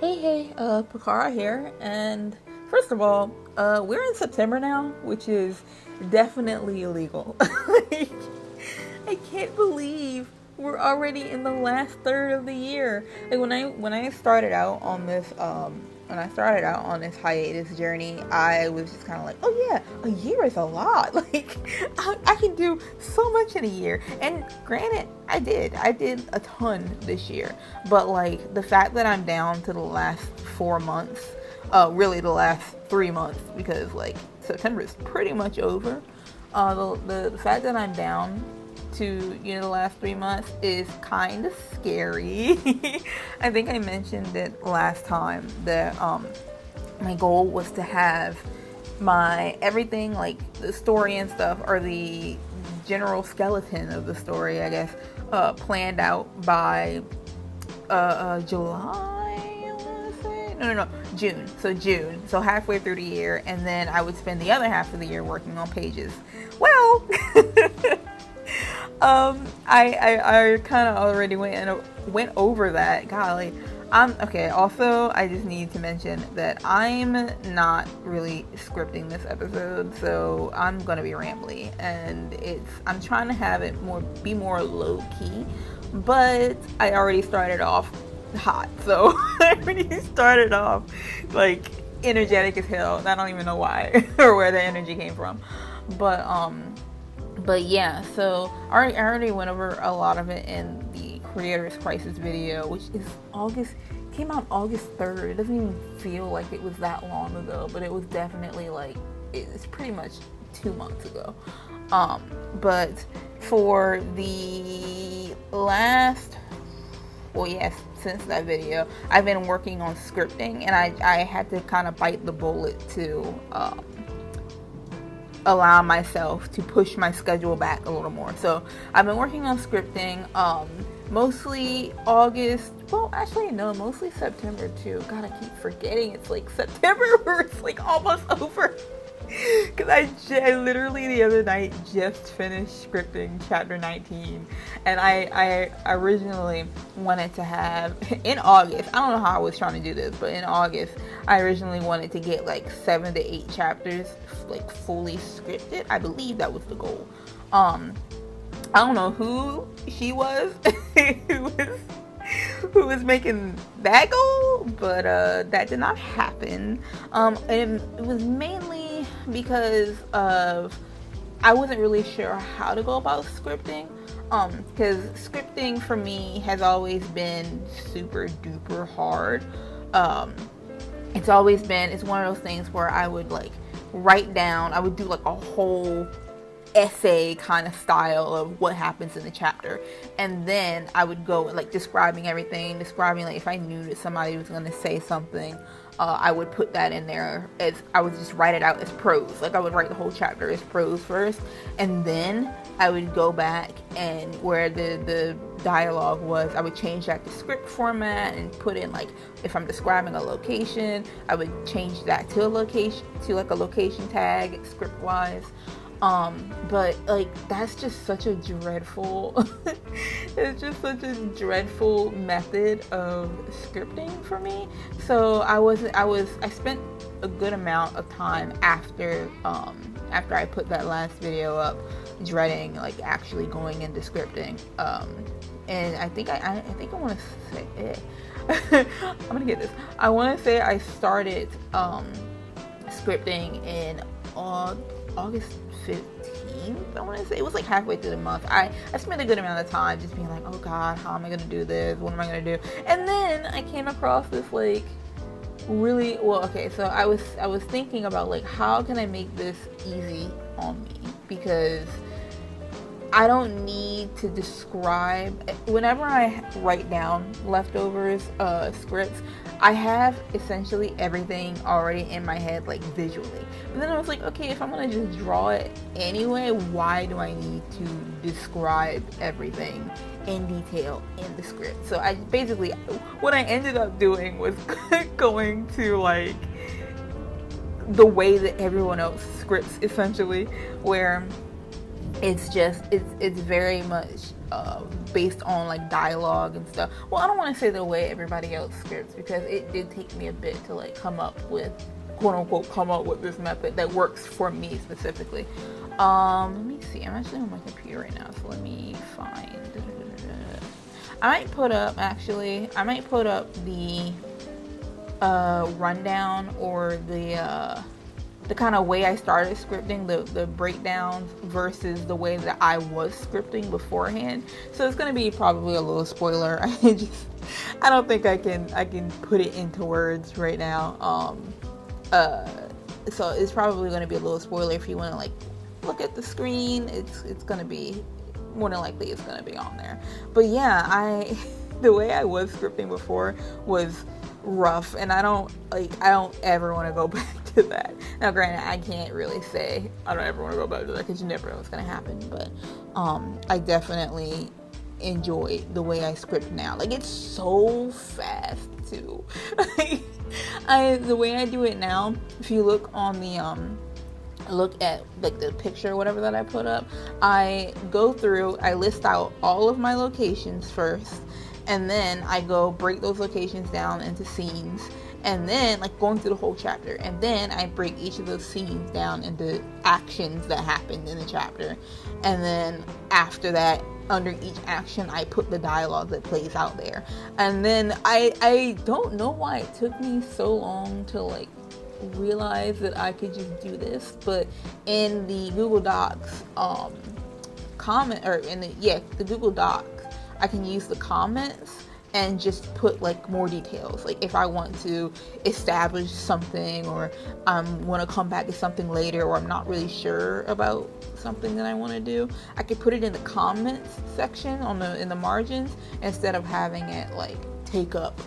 Pakara here, and first of all, we're in September now, which is definitely illegal. Like, I can't believe we're already in the last third of the year. Like when I started out on this hiatus journey, I was just kind of like, oh yeah, a year is a lot. Like I can do so much in a year. And granted, I did a ton this year, but like the fact that I'm down to the last 4 months, really the last 3 months, because like September is pretty much over. The fact that I'm down to the last 3 months is kind of scary. I think I mentioned it last time that my goal was to have my everything, like the story and stuff, or the general skeleton of the story, I guess, planned out by July. I want to say no, June. So June. So halfway through the year, and then I would spend the other half of the year working on pages. Well, I kind of already went over that. Golly. Okay. Also, I just need to mention that I'm not really scripting this episode, so I'm gonna be rambly, and I'm trying to have it be more low key, but I already started off hot, so I already started off like energetic as hell. And I don't even know why or where the energy came from, but yeah, so I already went over a lot of it in the Creator's Crisis video, which is came out August 3rd. It doesn't even feel like it was that long ago, but it was definitely like, it's pretty much 2 months ago. But for the last, well, yes, since that video, I've been working on scripting, and I had to kind of bite the bullet to allow myself to push my schedule back a little more. So I've been working on scripting mostly August, well actually no, mostly September too. God, I keep forgetting it's like September or it's like almost over. Because I literally the other night just finished scripting chapter 19, and I originally wanted to have, in August, I don't know how I was trying to do this, but in August, I originally wanted to get like 7 to 8 chapters like fully scripted. I believe that was the goal. I don't know who she was who was making that goal, but that did not happen. And it was mainly because of I wasn't really sure how to go about scripting. Because scripting for me has always been super duper hard. It's one of those things where I would like write down, I would do like a whole essay kind of style of what happens in the chapter, and then I would go like describing everything, describing like if I knew that somebody was going to say something, I would put that in there as I would just write it out as prose. Like I would write the whole chapter as prose first, and then I would go back and where the dialogue was, I would change that to script format and put in like if I'm describing a location, I would change that to a location, to like a location tag script wise. But like that's just such a dreadful it's just such a dreadful method of scripting for me. So I spent a good amount of time after I put that last video up dreading like actually going into scripting. And I think I want to say it. I'm gonna get this. I want to say I started scripting in August 15th, I want to say. It was like halfway through the month. I spent a good amount of time just being like, oh god, how am I going to do this? What am I going to do? And then I came across this like really, well, okay, so I was thinking about like, how can I make this easy on me? Because I don't need to describe. Whenever I write down leftovers scripts, I have essentially everything already in my head, like visually. But then I was like, okay, if I'm gonna just draw it anyway, why do I need to describe everything in detail in the script? So I basically, what I ended up doing was going to like the way that everyone else scripts, essentially, where it's very much based on like dialogue and stuff. Well, I don't want to say the way everybody else scripts, because it did take me a bit to like come up with, quote unquote, come up with this method that works for me specifically. Let me see. I'm actually on my computer right now, so let me find. I might put up the rundown, or the kind of way I started scripting, the breakdowns versus the way that I was scripting beforehand. So it's gonna be probably a little spoiler. I don't think I can put it into words right now. So it's probably gonna be a little spoiler if you want to like look at the screen. It's gonna be, more than likely it's gonna be on there. But yeah, the way I was scripting before was rough, and I don't ever want to go back to that. Now granted, I can't really say I don't ever want to go back to that, because you never know what's going to happen, but I definitely enjoy the way I script now. Like, it's so fast too. The way I do it now, if you look on the look at like the picture or whatever that I put up, I go through, I list out all of my locations first, and then I go break those locations down into scenes, and then like going through the whole chapter, and then I break each of those scenes down into actions that happened in the chapter, and then after that, under each action, I put the dialogue that plays out there. And then I don't know why it took me so long to like realize that I could just do this, but in the Google Docs comment, or in the Google Docs, I can use the comments and just put like more details. Like if I want to establish something, or I want to come back to something later, or I'm not really sure about something that I want to do, I could put it in the comments section in the margins, instead of having it like take up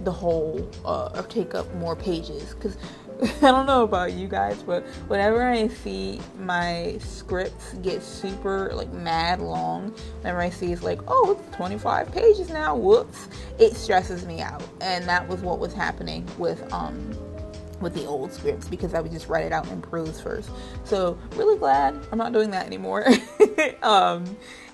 the whole or take up more pages. Because I don't know about you guys, but whenever I see my scripts get super like mad long, whenever I see it's like, oh, it's 25 pages now, whoops, it stresses me out. And that was what was happening with the old scripts, because I would just write it out in prose first. So really glad I'm not doing that anymore.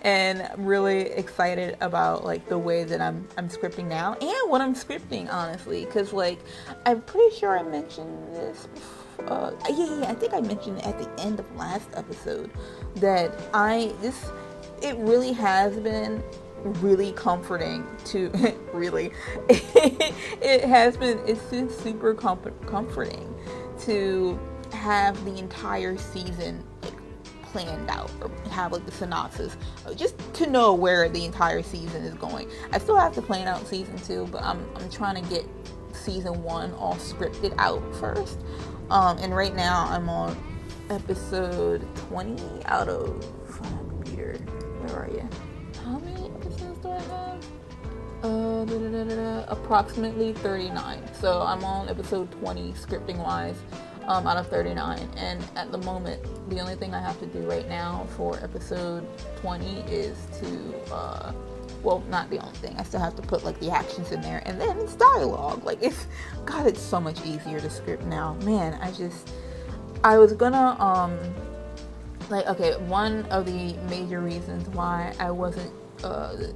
And I'm really excited about like the way that I'm scripting now, and what I'm scripting, honestly, because like I'm pretty sure I mentioned this I think I mentioned at the end of last episode that it really has been really comforting to really it's been super comforting to have the entire season like planned out, or have like the synopsis, just to know where the entire season is going. I still have to plan out season 2, but I'm trying to get season 1 all scripted out first. And right now I'm on episode 20 out of computer. Where are you? How many episodes do I have? Approximately 39. So I'm on episode 20 scripting wise, out of 39. And at the moment, the only thing I have to do right now for episode 20 is to, well, not the only thing. I still have to put like the actions in there, and then it's dialogue. Like it's so much easier to script now. Man, I was gonna, like, okay, one of the major reasons why I wasn't,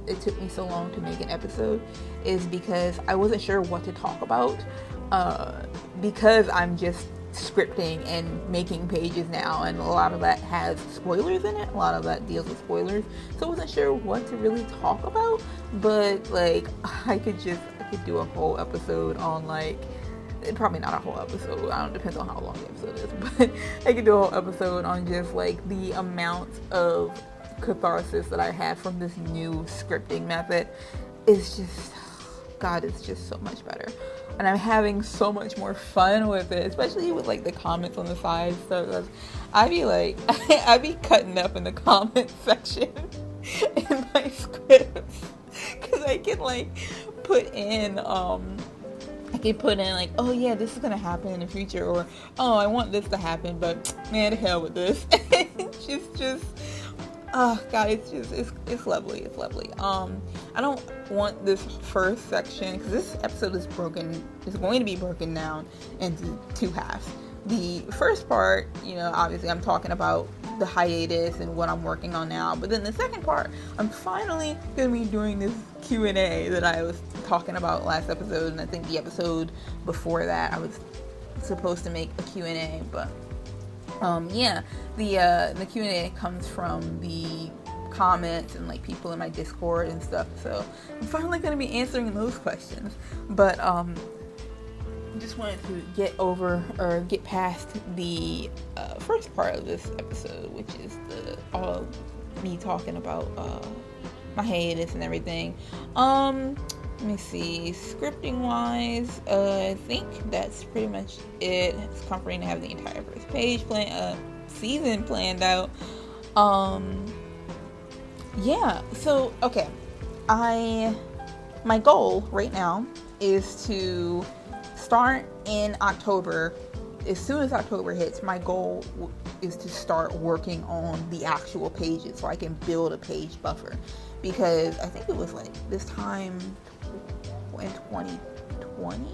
it took me so long to make an episode is because I wasn't sure what to talk about, because I'm just scripting and making pages now, and a lot of that has spoilers in it. A lot of that deals with spoilers, so I wasn't sure what to really talk about. But like, I could do a whole episode on like, probably not a whole episode, I don't, depends on how long the episode is, but I could do a whole episode on just like the amount of catharsis that I had from this new scripting method. It's just, God, it's just so much better, and I'm having so much more fun with it, especially with like the comments on the side. So I be cutting up in the comment section in my scripts, because I can like put in like, oh yeah, this is gonna happen in the future, or oh, I want this to happen, but man, to hell with this. It's just oh God, it's lovely. It's lovely. I don't want this first section, because this episode is going to be broken down into 2 halves. the first part, obviously I'm talking about the hiatus and what I'm working on now. But then the second part, I'm finally going to be doing this Q&A that I was talking about last episode. And I think the episode before that, I was supposed to make a Q&A. But the Q&A comes from the comments and like people in my Discord and stuff. So I'm finally going to be answering those questions. But just wanted to get past the first part of this episode, which is all me talking about my hiatus and everything. Let me see, scripting wise, I think that's pretty much it. It's comforting to have the entire first page season planned out. So okay, my goal right now is to start in October. As soon as October hits, my goal is to start working on the actual pages so I can build a page buffer, because I think it was like this time in 2020.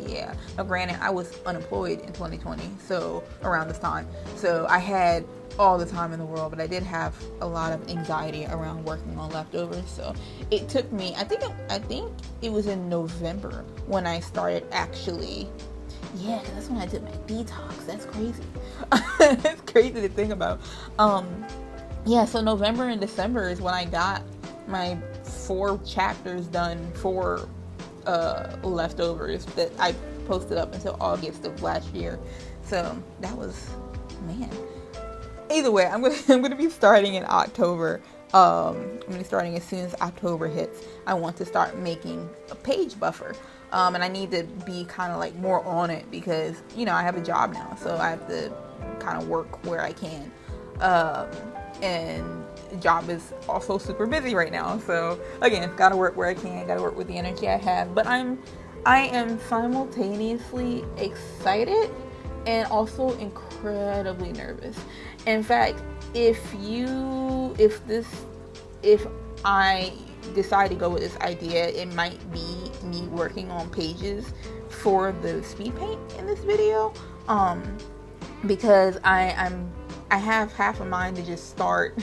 Yeah. Now granted, I was unemployed in 2020, so around this time. So I had all the time in the world, but I did have a lot of anxiety around working on leftovers. So it took me, I think it was in November when I started actually, because that's when I did my detox. That's crazy. It's crazy to think about. So November and December is when I got my 4 chapters done for leftovers that I posted up until August of last year. So that was, man. Either way, I'm gonna be starting in October. I'm gonna be starting as soon as October hits. I want to start making a page buffer, and I need to be kind of like more on it because I have a job now, so I have to kind of work where I can. And the job is also super busy right now, so again, gotta work where I can, gotta work with the energy I have. But I am simultaneously excited and also incredibly nervous. In fact, if I decide to go with this idea, it might be me working on pages for the speed paint in this video, because I have half a mind to just start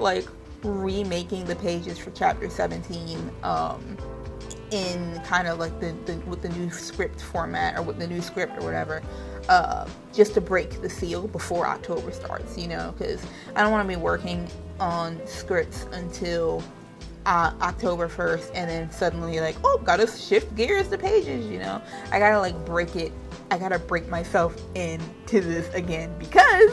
like remaking the pages for chapter 17 in kind of like with the new script format or with the new script or whatever, just to break the seal before October starts, because I don't want to be working on scripts until October 1st and then suddenly like, oh, gotta shift gears to pages, I gotta like break it. I gotta break myself into this again, because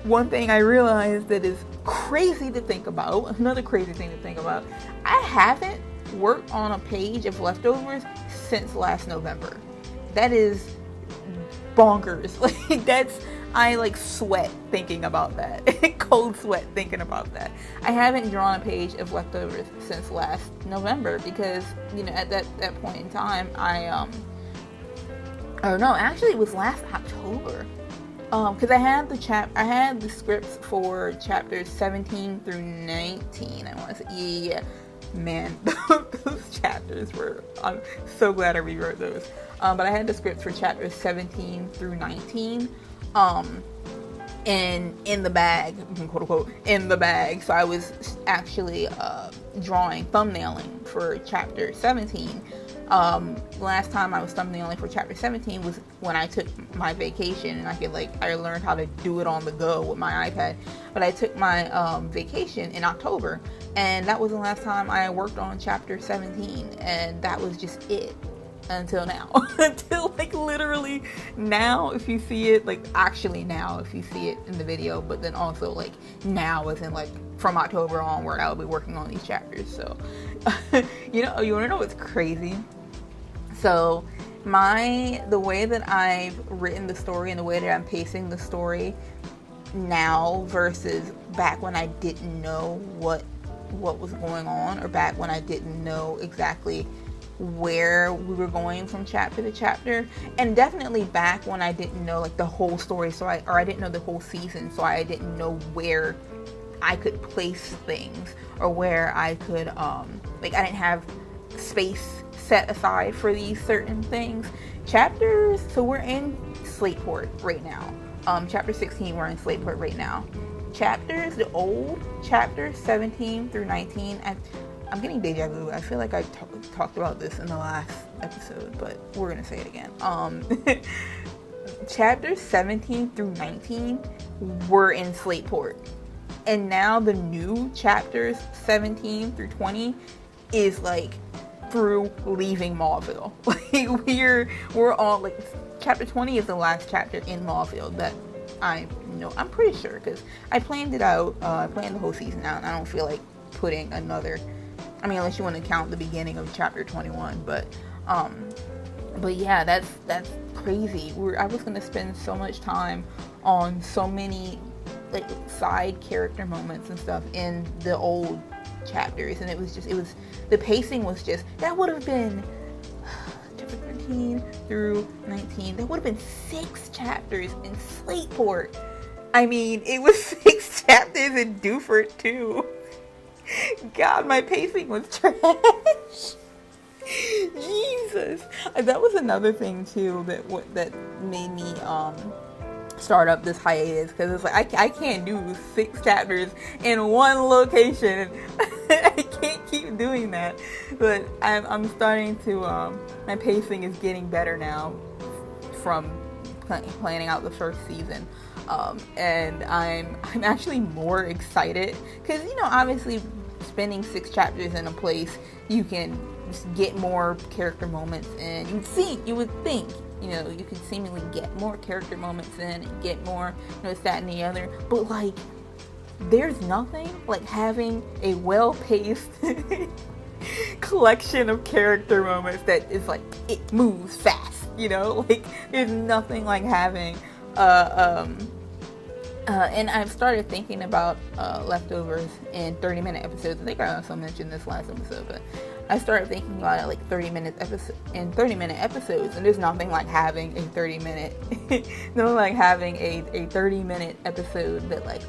one thing I realized that is crazy to think about, another crazy thing to think about, I haven't worked on a page of leftovers since last November. That is bonkers. I sweat thinking about that. Cold sweat thinking about that. I haven't drawn a page of leftovers since last November because, at that point in time, actually it was last October. Because I had the scripts for chapters 17 through 19. I want to say, yeah, man, those chapters were. I'm so glad I rewrote those. But I had the scripts for chapters 17 through 19, and in the bag, quote unquote, in the bag. So I was actually thumbnailing for chapter 17. Last time I was thumbnailing for chapter 17 was when I took my vacation, and I learned how to do it on the go with my iPad. But I took my vacation in October, and that was the last time I worked on chapter 17, and that was just it until now. Until literally now, if you see it, actually now if you see it in the video, but then also now as in from October onward I'll be working on these chapters. So you want to know what's crazy? So the way that I've written the story and the way that I'm pacing the story now versus back when I didn't know what was going on, or back when I didn't know exactly where we were going from chapter to chapter, and definitely back when I didn't know the whole story, I didn't know the whole season, so I didn't know where I could place things, or where I could I didn't have space set aside for these certain things. Chapters, so we're in Slateport right now. Chapter 16, we're in Slateport right now. Chapters, the old chapters 17 through 19, I'm getting deja vu. I feel like I talked about this in the last episode, but we're gonna say it again. Chapters 17 through 19 were in Slateport, and now the new chapters 17 through 20 is like through leaving Mauville. Like we're all like, chapter 20 is the last chapter in Mauville that I know. I'm pretty sure, because I planned it out. I planned the whole season out, and I don't feel like putting another. I mean, unless you want to count the beginning of chapter 21, but yeah, that's crazy. I was gonna spend so much time on so many like side character moments and stuff in the old chapters, and it was the pacing was just, that would have been chapter 13 through 19. That would have been 6 chapters in Slateport. I mean, it was 6 chapters in Dewford too. God, my pacing was trash. Jesus, that was another thing too that made me start up this hiatus, because it's like I can't do 6 chapters in one location. I can't keep doing that. But I'm starting to my pacing is getting better now from planning out the first season. And I'm actually more excited because, obviously spending 6 chapters in a place, you can just get more character moments, and you would think you could seemingly get more character moments in and get more, this, that, and the other. But like, there's nothing like having a well-paced collection of character moments that is like, it moves fast, like there's nothing like having and I've started thinking about leftovers in 30-minute episodes. I think I also mentioned this last episode, but I started thinking about it like 30-minute episodes, and there's nothing like having a 30-minute no, like having a 30-minute episode that like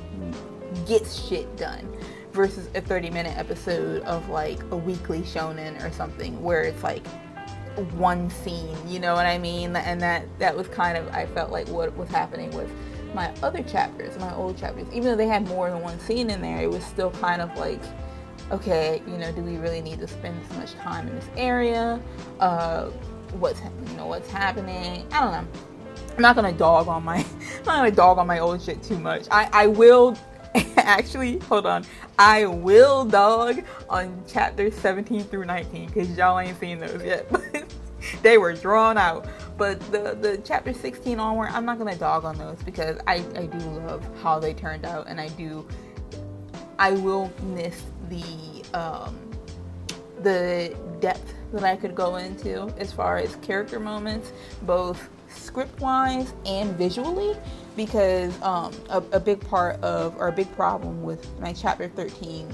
gets shit done versus a 30-minute episode of like a weekly shonen or something where it's like one scene, you know what I mean? And that was kind of, I felt like what was happening with my other chapters, my old chapters. Even though they had more than one scene in there, it was still kind of like, okay, do we really need to spend this much time in this area? What's happening? I don't know. I'm not gonna dog on my old shit too much. I will actually, hold on. I will dog on chapters 17 through 19 because y'all ain't seen those yet. They were drawn out. But the chapter 16 onward, I'm not gonna dog on those because I do love how they turned out, and I will miss the depth that I could go into as far as character moments, both script-wise and visually, because a big problem with my chapter 17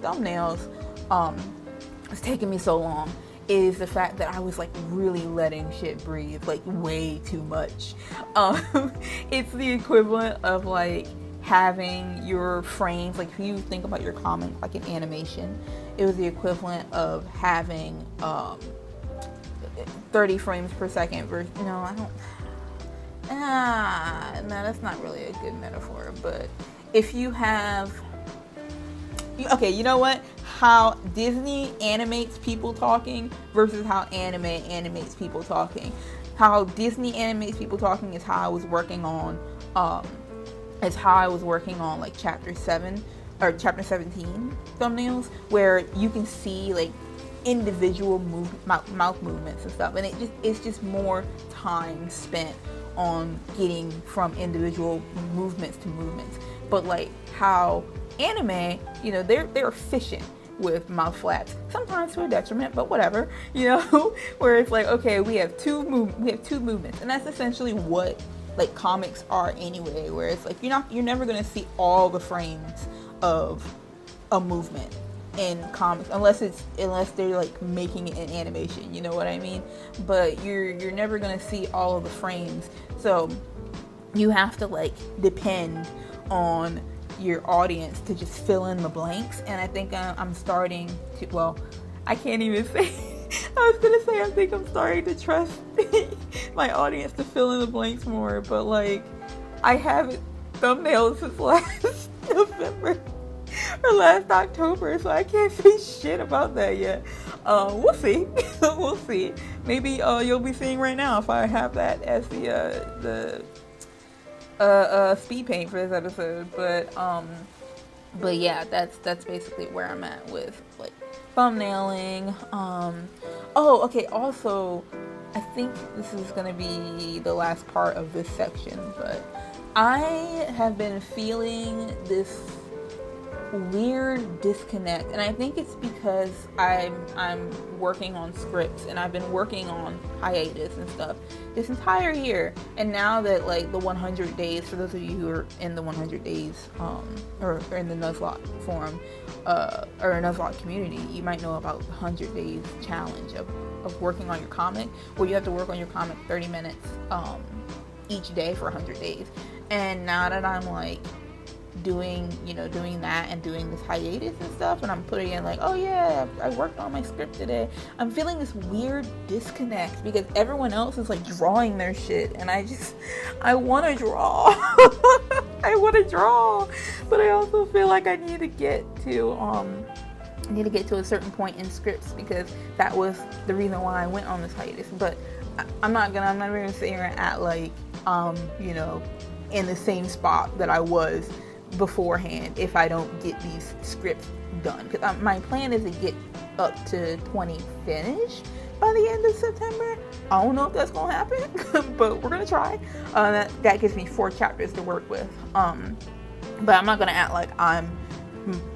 thumbnails was taking me so long is the fact that I was like really letting shit breathe, like way too much. It's the equivalent of like having your frames, like if you think about your comic like an animation, it was the equivalent of having 30 frames per second versus, no, that's not really a good metaphor. But if you have, okay, you know what? How Disney animates people talking versus how anime animates people talking. How Disney animates people talking is how I was working on, like chapter 7 or chapter 17 thumbnails, where you can see like individual mouth movements and stuff, and it's just more time spent on getting from individual movements to movements. But like how anime, they're efficient with mouth flaps, sometimes to a detriment, but whatever, where it's like, okay, we have two movements, and that's essentially what like comics are anyway, where it's like you're never gonna see all the frames of a movement in comics unless they're like making it in animation, you know what I mean? But you're never gonna see all of the frames, so you have to like depend on your audience to just fill in the blanks. And I think I'm starting to, well, I can't even say. I was gonna say I think I'm starting to trust my audience to fill in the blanks more, but like I haven't thumbnailed since last November or last October, so I can't say shit about that yet. We'll see. We'll see. Maybe you'll be seeing right now if I have that as the speed paint for this episode. But yeah, that's basically where I'm at with like thumbnailing. Oh, okay. Also, I think this is gonna be the last part of this section, but I have been feeling this weird disconnect, and I think it's because I'm working on scripts, and I've been working on hiatus and stuff this entire year. And now that like the 100 days, for those of you who are in the 100 days or in the Nuzlocke forum or Nuzlocke community, you might know about the 100 days challenge of working on your comic, where you have to work on your comic 30 minutes each day for 100 days. And now that I'm like doing that and doing this hiatus and stuff, and I'm putting in like, oh yeah, I worked on my script today, I'm feeling this weird disconnect because everyone else is like drawing their shit, and I want to draw. I want to draw, but I also feel like I need to get to a certain point in scripts, because that was the reason why I went on this hiatus. But I'm not even sitting here and act like in the same spot that I was beforehand if I don't get these scripts done, because my plan is to get up to 20 finished by the end of September. I don't know if that's gonna happen, but we're gonna try. That gives me 4 chapters to work with, but I'm not gonna act like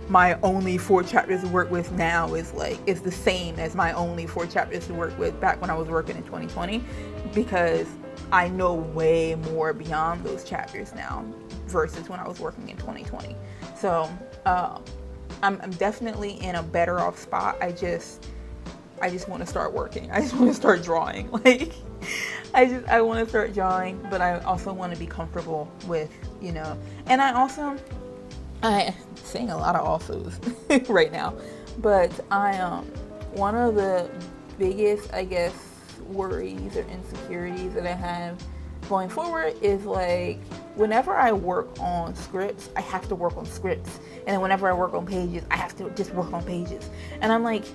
my only 4 chapters to work with now is the same as my only 4 chapters to work with back when I was working in 2020, because I know way more beyond those chapters now versus when I was working in 2020. So I'm definitely in a better off spot. I just want to start working. I just want to start drawing. Like I want to start drawing, but I also want to be comfortable with, and I saying a lot of alsos right now, but one of the biggest, I guess, worries or insecurities that I have going forward is like, whenever I work on scripts, I have to work on scripts, and then whenever I work on pages, I have to just work on pages. And I'm like,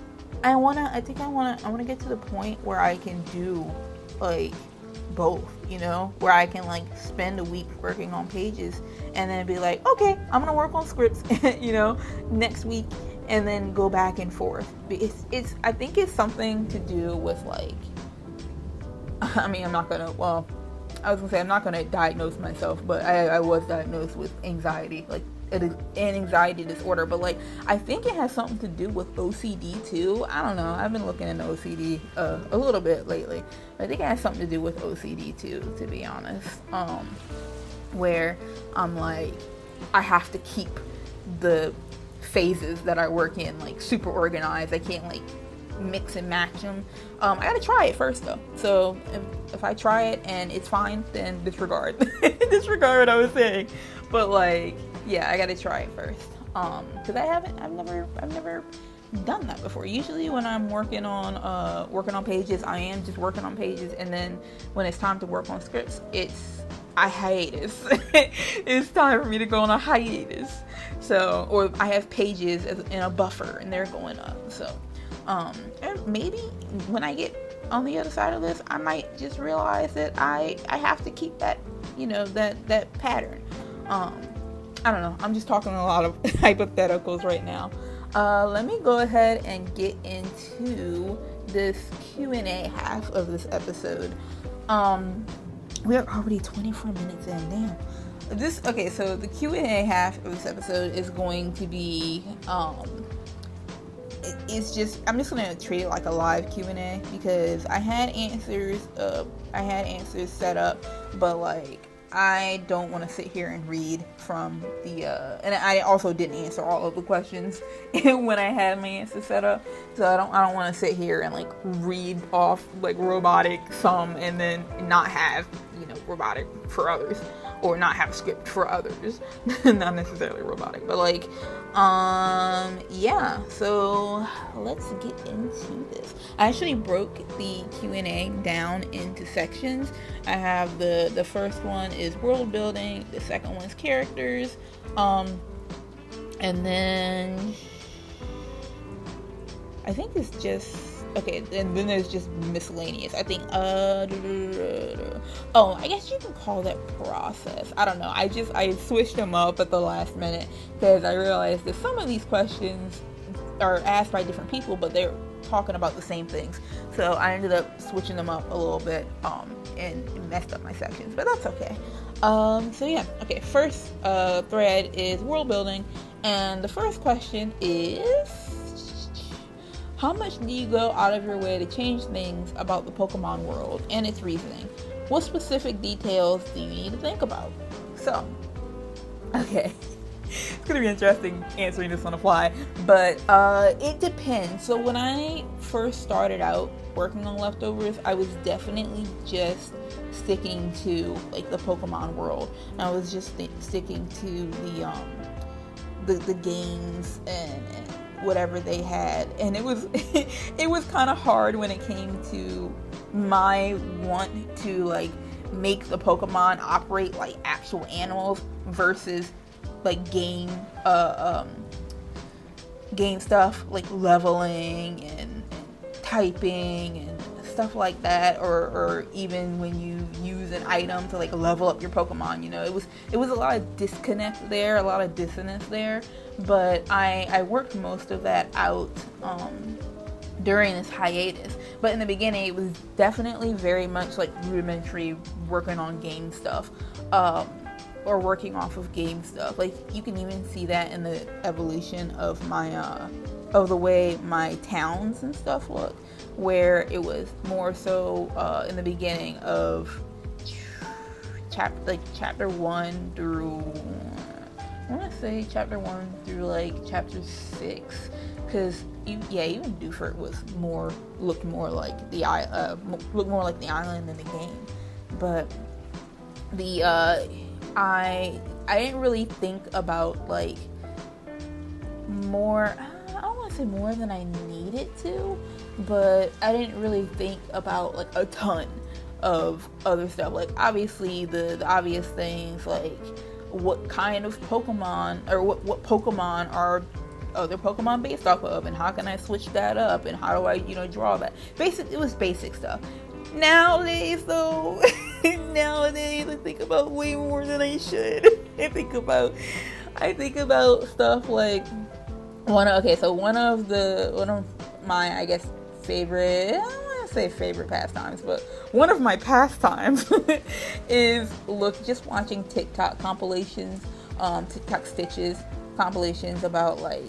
I want to get to the point where I can do like both, where I can like spend a week working on pages and then be like, okay, I'm gonna work on scripts next week, and then go back and forth. I think it's something to do with like, I mean, I'm not gonna diagnose myself, but I was diagnosed with anxiety, like an anxiety disorder. But like, I think it has something to do with OCD too. I don't know. I've been looking into OCD a little bit lately. I think it has something to do with OCD too, to be honest. Where I'm like, I have to keep the phases that I work in like super organized. I can't like mix and match them. I gotta try it first though. So if I try it and it's fine, then disregard what I was saying. But like, yeah, I gotta try it first. Because I've never done that before. Usually when I'm working on pages, I am just working on pages, and then when it's time to work on scripts, it's a hiatus. It's time for me to go on a hiatus. So, or I have pages in a buffer and they're going up. So and maybe when I get on the other side of this, I might just realize that I have to keep that, that pattern. I don't know. I'm just talking a lot of hypotheticals right now. Let me go ahead and get into this Q&A half of this episode. We're already 24 minutes in. Damn. So the Q&A half of this episode is going to be I'm just gonna treat it like a live Q&A, because I had answers set up, but like, I don't want to sit here and read from the and I also didn't answer all of the questions when I had my answers set up, so I don't want to sit here and like read off like robotic some and then not have robotic for others, or not have a script for others. Not necessarily robotic, but like, yeah. So let's get into this. I actually broke the Q&A down into sections. I have the first one is world building, the second one is characters, and then I think it's just okay, and then there's just miscellaneous. I think oh, I guess you can call that process. I don't know. I switched them up at the last minute because I realized that some of these questions are asked by different people, but they're talking about the same things. So I ended up switching them up a little bit and messed up my sections, but that's okay. So yeah, okay, first thread is world building, and the first question is, how much do you go out of your way to change things about the Pokemon world and its reasoning? What specific details do you need to think about? So, okay. It's gonna be interesting answering this on the fly, but it depends. So when I first started out working on Leftovers, I was definitely just sticking to like the Pokemon world. And I was just sticking to the games and whatever they had, and it was it was kind of hard when it came to my want to like make the Pokemon operate like actual animals versus like game stuff like leveling and typing and stuff like that, or even when you use an item to like level up your Pokemon, you know, it was a lot of disconnect there, a lot of dissonance there. But I worked most of that out during this hiatus. But in the beginning, it was definitely very much like rudimentary, working on game stuff, or working off of game stuff. Like you can even see that in the evolution of my of the way my towns and stuff look, where it was more so in the beginning of chapter 1 through, I want to say chapter 1 through like chapter 6, because even Dewford looked more like the island than the game. But I didn't really think about like more. I don't want to say more than I needed to, but I didn't really think about like a ton of other stuff. Like obviously the obvious things, like what kind of Pokemon, or what Pokemon are other Pokemon based off of, and how can I switch that up, and how do I draw that. It was basic stuff. Nowadays though, I think about way more than I should. I think about stuff like one of my, I guess, favorite, I don't want to say favorite pastimes, but one of my pastimes is just watching TikTok compilations, TikTok stitches compilations about like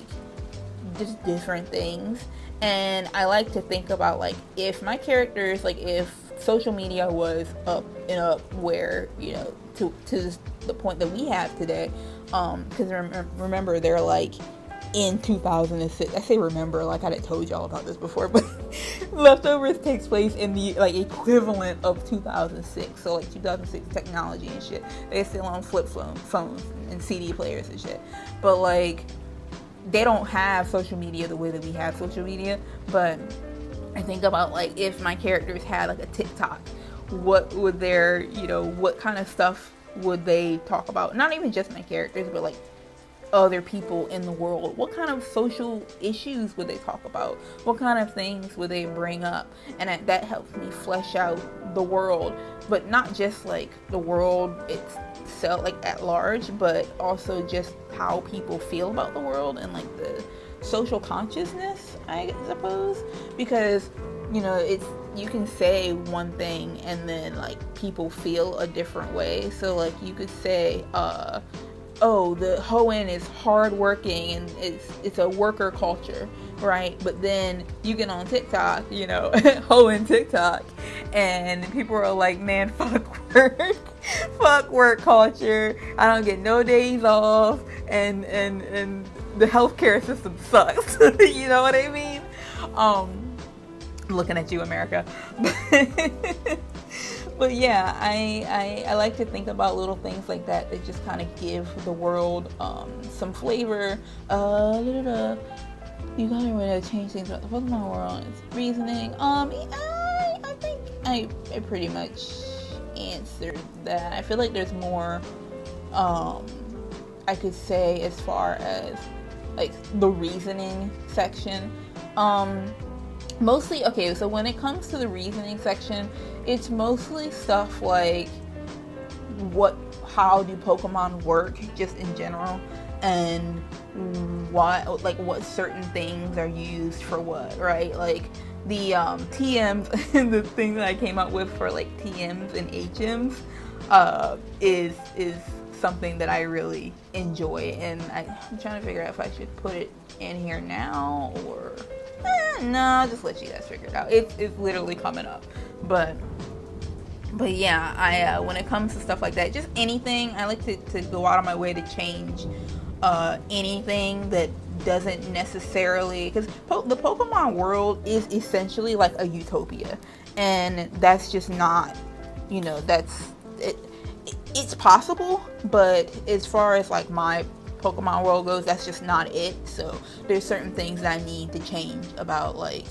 just different things. And I like to think about like if my characters, like if social media was up and up where, to the point that we have today, because remember they're like in 2006. I say remember like I done told y'all about this before, but Leftovers takes place in the like equivalent of 2006, so like 2006 technology and shit. They're still on flip phones and CD players and shit, but like they don't have social media the way that we have social media. But I think about like if my characters had like a TikTok, what would their, what kind of stuff would they talk about? Not even just my characters, but like other people in the world. What kind of social issues would they talk about? What kind of things would they bring up? And that helps me flesh out the world, but not just like the world itself, like at large, but also just how people feel about the world and like the social consciousness, I suppose. Because you can say one thing and then like people feel a different way. So like you could say the Hoenn is hardworking and it's a worker culture, right? But then you get on TikTok, Hoenn TikTok, and people are like, man, fuck work, fuck work culture. I don't get no days off, and the healthcare system sucks. You know what I mean? Looking at you, America. But yeah, I like to think about little things like that that just kind of give the world some flavor. You gotta really change things about the Pokemon world. It's reasoning. I think I pretty much answered that. I feel like there's more I could say as far as like the reasoning section. Mostly, okay, so when it comes to the reasoning section, it's mostly stuff like how do Pokemon work just in general, and what certain things are used for what, right? Like the TMs, the thing that I came up with for like TMs and HMs is something that I really enjoy, and I'm trying to figure out if I should put it in here now or no, I'll just let you guys figure it out. It's literally coming up, but yeah, I when it comes to stuff like that, just anything, I like to go out of my way to change anything that doesn't necessarily, because the Pokemon world is essentially like a utopia, and that's just not, that's it. It's possible, but as far as like my Pokemon world goes, that's just not it. So there's certain things that I need to change about like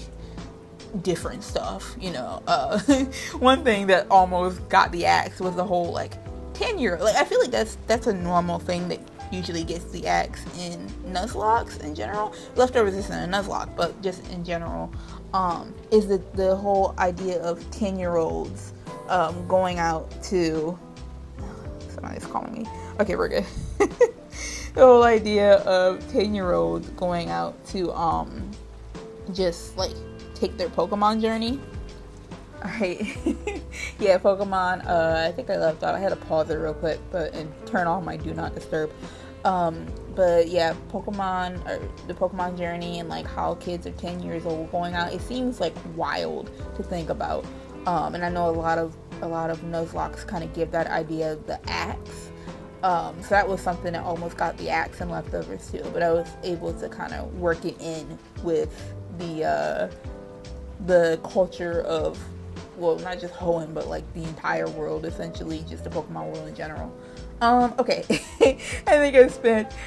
different stuff. One thing that almost got the axe was the whole like tenure. Like I feel like that's a normal thing that usually gets the axe in Nuzlocke in general. Leftovers isn't a Nuzlocke, but just in general, is the whole idea of 10-year-olds going out to. Somebody's calling me. Okay, we're good. The whole idea of 10-year-olds going out to just like take their Pokemon journey. Alright. Yeah, Pokemon, I think I left out. I had to pause it real quick and turn off my do not disturb. But yeah, Pokemon, or the Pokemon journey, and like how kids are 10 years old going out, it seems like wild to think about. And I know a lot of Nuzlocke kind of give that idea of the axe. So that was something that almost got the axe and Leftovers too, but I was able to kind of work it in with the culture of, well, not just Hoenn, but like the entire world, essentially, just the Pokemon world in general. Okay.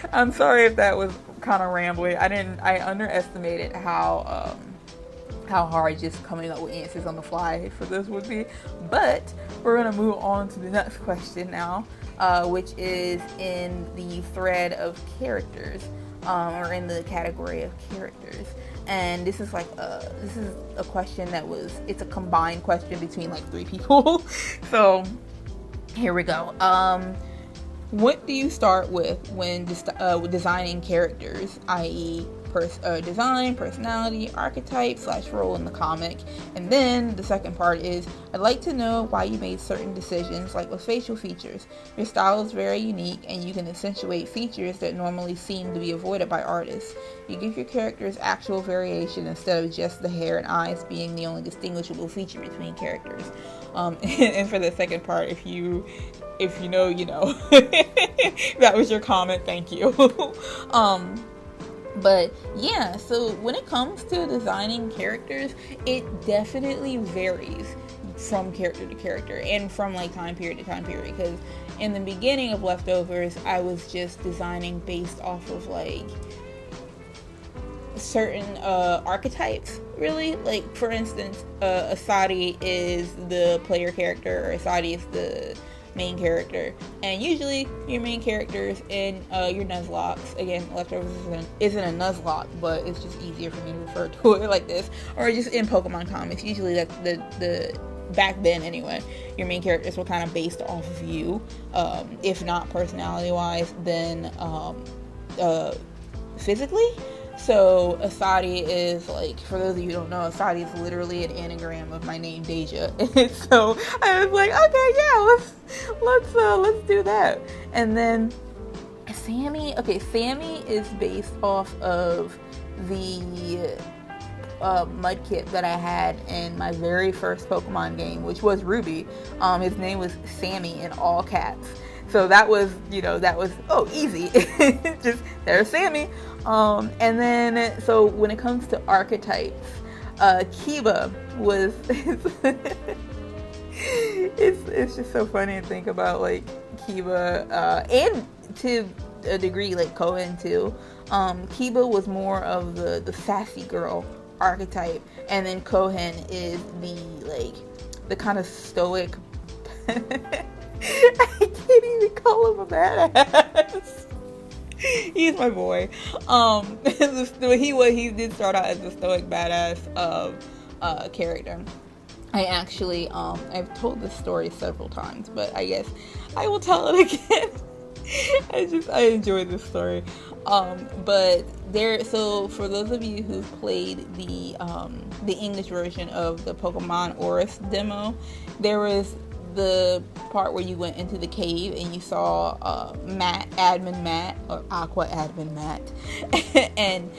I'm sorry if that was kind of rambling. I underestimated how hard just coming up with answers on the fly for this would be. But we're going to move on to the next question now, which is in the thread of characters, or in the category of characters. And this is a question it's a combined question between like 3 people. So here we go. What do you start with when designing characters, i.e. design, personality, archetype / role in the comic? And then the second part is, I'd like to know why you made certain decisions, like with facial features. Your style is very unique, and you can accentuate features that normally seem to be avoided by artists. You give your characters actual variation instead of just the hair and eyes being the only distinguishable feature between characters. And for the second part, if you know, you know. That was your comment, thank you. But yeah, so when it comes to designing characters, it definitely varies from character to character and from like time period to time period, because in the beginning of Leftovers, I was just designing based off of like certain archetypes, really. Like for instance, Asadi is the player character, or Asadi is the main character, and usually your main characters in your Nuzlocke, again, Leftovers isn't a Nuzlocke, but it's just easier for me to refer to it like this, or just in Pokemon comics, usually that's the back then anyway, your main characters were kind of based off of you, if not personality wise, then physically. So Asadi is like, for those of you who don't know, Asadi is literally an anagram of my name, Deja. And so I was like, okay, yeah, let's do that. And then Sammy is based off of the Mudkip that I had in my very first Pokemon game, which was Ruby. His name was Sammy in all caps. So that was, easy. Just, there's Sammy. And then, so when it comes to archetypes, Kiba was, it's just so funny to think about like Kiba, and to a degree like Kohen too. Kiba was more of the sassy girl archetype, and then Kohen is the kind of stoic. I can't even call him a badass. He's my boy. He did start out as a stoic badass character. I actually I've told this story several times, but I guess I will tell it again. I enjoy this story. But there, so for those of you who've played the English version of the Pokemon Oris demo, there was the part where you went into the cave and you saw Admin Matt, or Aqua Admin Matt, and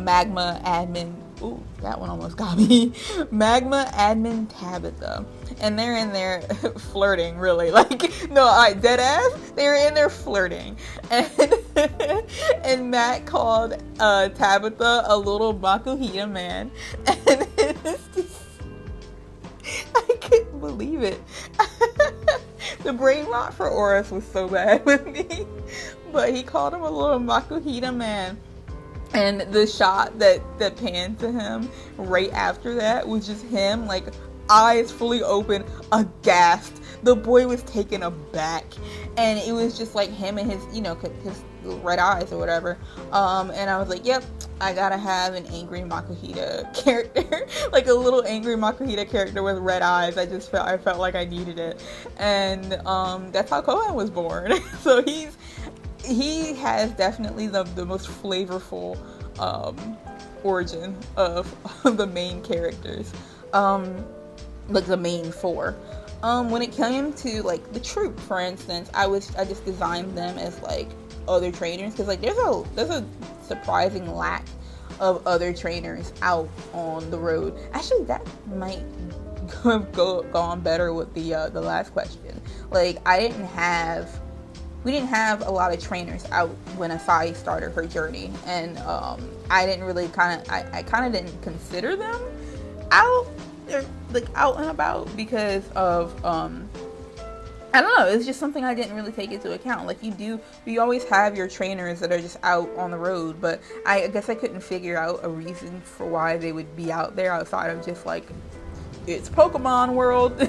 Magma Admin. Ooh, that one almost got me. Magma Admin Tabitha. And they're in there flirting, really. Like, no, dead ass. They were in there flirting. And Matt called Tabitha a little Makuhita man. And it's just, I couldn't believe it. The brain rot for Oris was so bad with me. But he called him a little Makuhita man. And the shot that panned to him right after that was just him, like, eyes fully open, aghast. The boy was taken aback. And it was just like him and his, his red eyes or whatever. And I was like, yep, I gotta have an angry Makuhita character. Like a little angry Makuhita character with red eyes. I felt like I needed it. And that's how Kohen was born. So he has definitely the most flavorful origin of the main characters, like the main four. When it came to like the troop, for instance, I just designed them as like other trainers, because like there's a surprising lack of other trainers out on the road. Actually, that might have gone better with the last question. Like we didn't have a lot of trainers out when Asai started her journey, and I didn't really I kind of didn't consider them out, like out and about, because of I don't know, it's just something I didn't really take into account. Like you always have your trainers that are just out on the road, but I guess I couldn't figure out a reason for why they would be out there outside of just like, it's Pokemon world.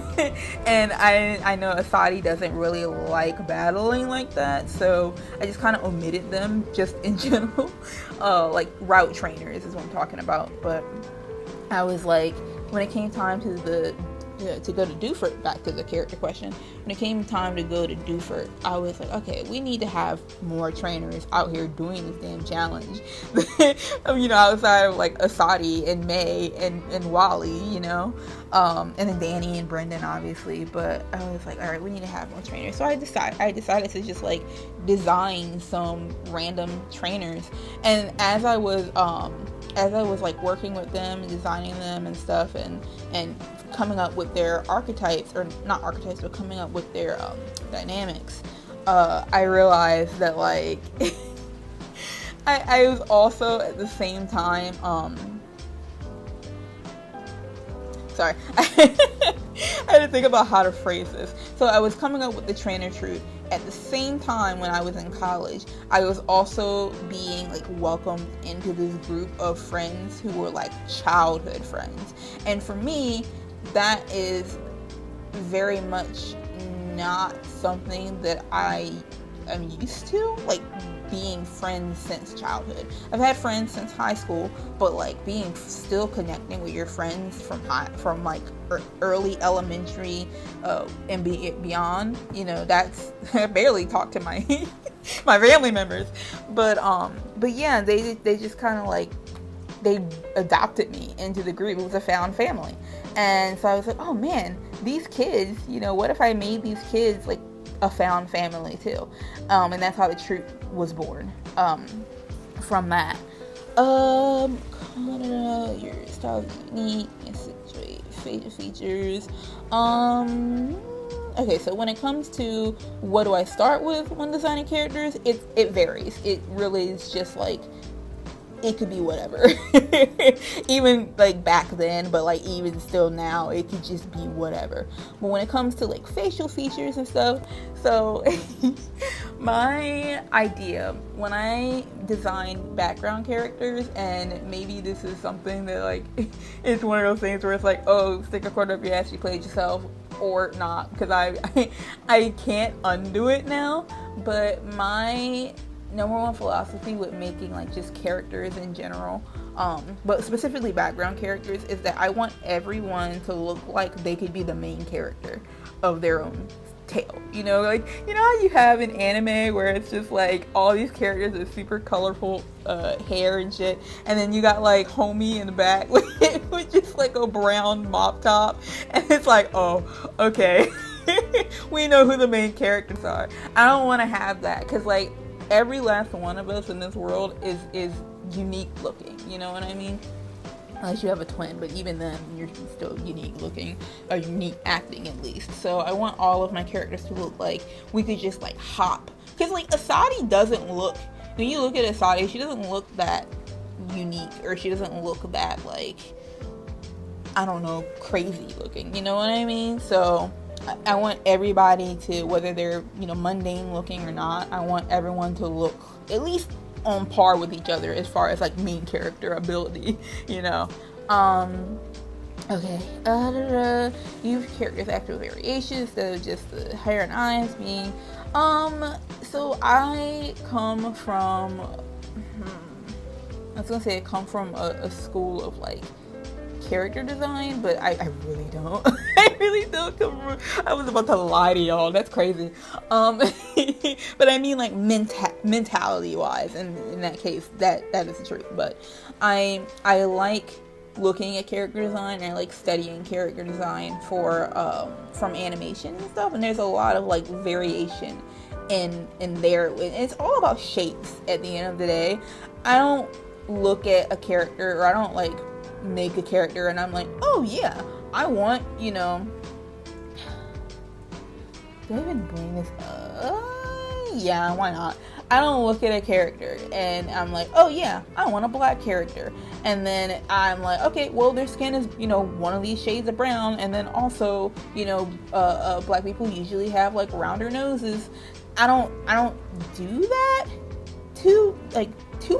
And I know Asadi doesn't really like battling like that, so I just kind of omitted them just in general. Like route trainers is what I'm talking about. But I was like, when it came time to go to Dewford, back to the character question, when it came time to go to Dewford, I was like, okay, we need to have more trainers out here doing this damn challenge. Outside of like Asadi and May and Wally, and then Danny and Brendan, obviously. But I was like, all right, we need to have more trainers. So I decided to just like design some random trainers. And as I was like working with them and designing them and stuff, and coming up with their archetypes, or not archetypes, but coming up with their dynamics, I realized that like I was also at the same time sorry I had to think about how to phrase this. So I was coming up with the trainer troop at the same time. When I was in college, I was also being like welcomed into this group of friends who were like childhood friends, and for me that is very much not something that I am used to, like being friends since childhood. I've had friends since high school, but like still connecting with your friends from like early elementary and beyond, that's I barely talk to my my family members, but yeah, they just kind of like, they adopted me into the group. It was a found family. And so I was like, oh man, these kids, what if I made these kids like a found family too? And that's how the troop was born, from that. Your style is unique and features. Okay, so when it comes to what do I start with when designing characters, it varies. It really is just like, it could be whatever. Even like back then, but like even still now, it could just be whatever. But when it comes to like facial features and stuff, so my idea when I design background characters, and maybe this is something that like it's one of those things where it's like, oh, stick a quarter up your ass, you played yourself or not, because I can't undo it now. But my number one philosophy with making like just characters in general, but specifically background characters, is that I want everyone to look like they could be the main character of their own tale. You know, like, you know how you have an anime where it's just like all these characters with super colorful hair and shit, and then you got like homie in the back with just like a brown mop top, and it's like, oh, okay. We know who the main characters are. I don't want to have that, because like every last one of us in this world is unique looking, you know what I mean? Unless you have a twin, but even then you're still unique looking, or unique acting at least. So I want all of my characters to look like we could just like hop, because like Asadi doesn't look, when you look at Asadi, she doesn't look that unique, or she doesn't look that like, I don't know, crazy looking, you know what I mean? So I want everybody to, whether they're, you know, mundane looking or not, I want everyone to look at least on par with each other as far as like main character ability, you know. Okay, use characters actual variations, so just the hair and eyes being, so I come from, I was gonna say I come from a school of like character design, but I really don't. I really don't come from, I was about to lie to y'all, that's crazy. But I mean like mentality wise, and in that case that is the truth. But I like looking at character design, and I like studying character design for from animation and stuff, and there's a lot of like variation in there, and it's all about shapes at the end of the day. I don't look at a character, or I don't like make a character and I'm like, oh yeah, I want, you know, do I even bring this up? Yeah, why not? I don't look at a character and I'm like, oh yeah, I want a black character, and then I'm like, okay, well their skin is, you know, one of these shades of brown, and then also, you know, black people usually have like rounder noses. I don't do that too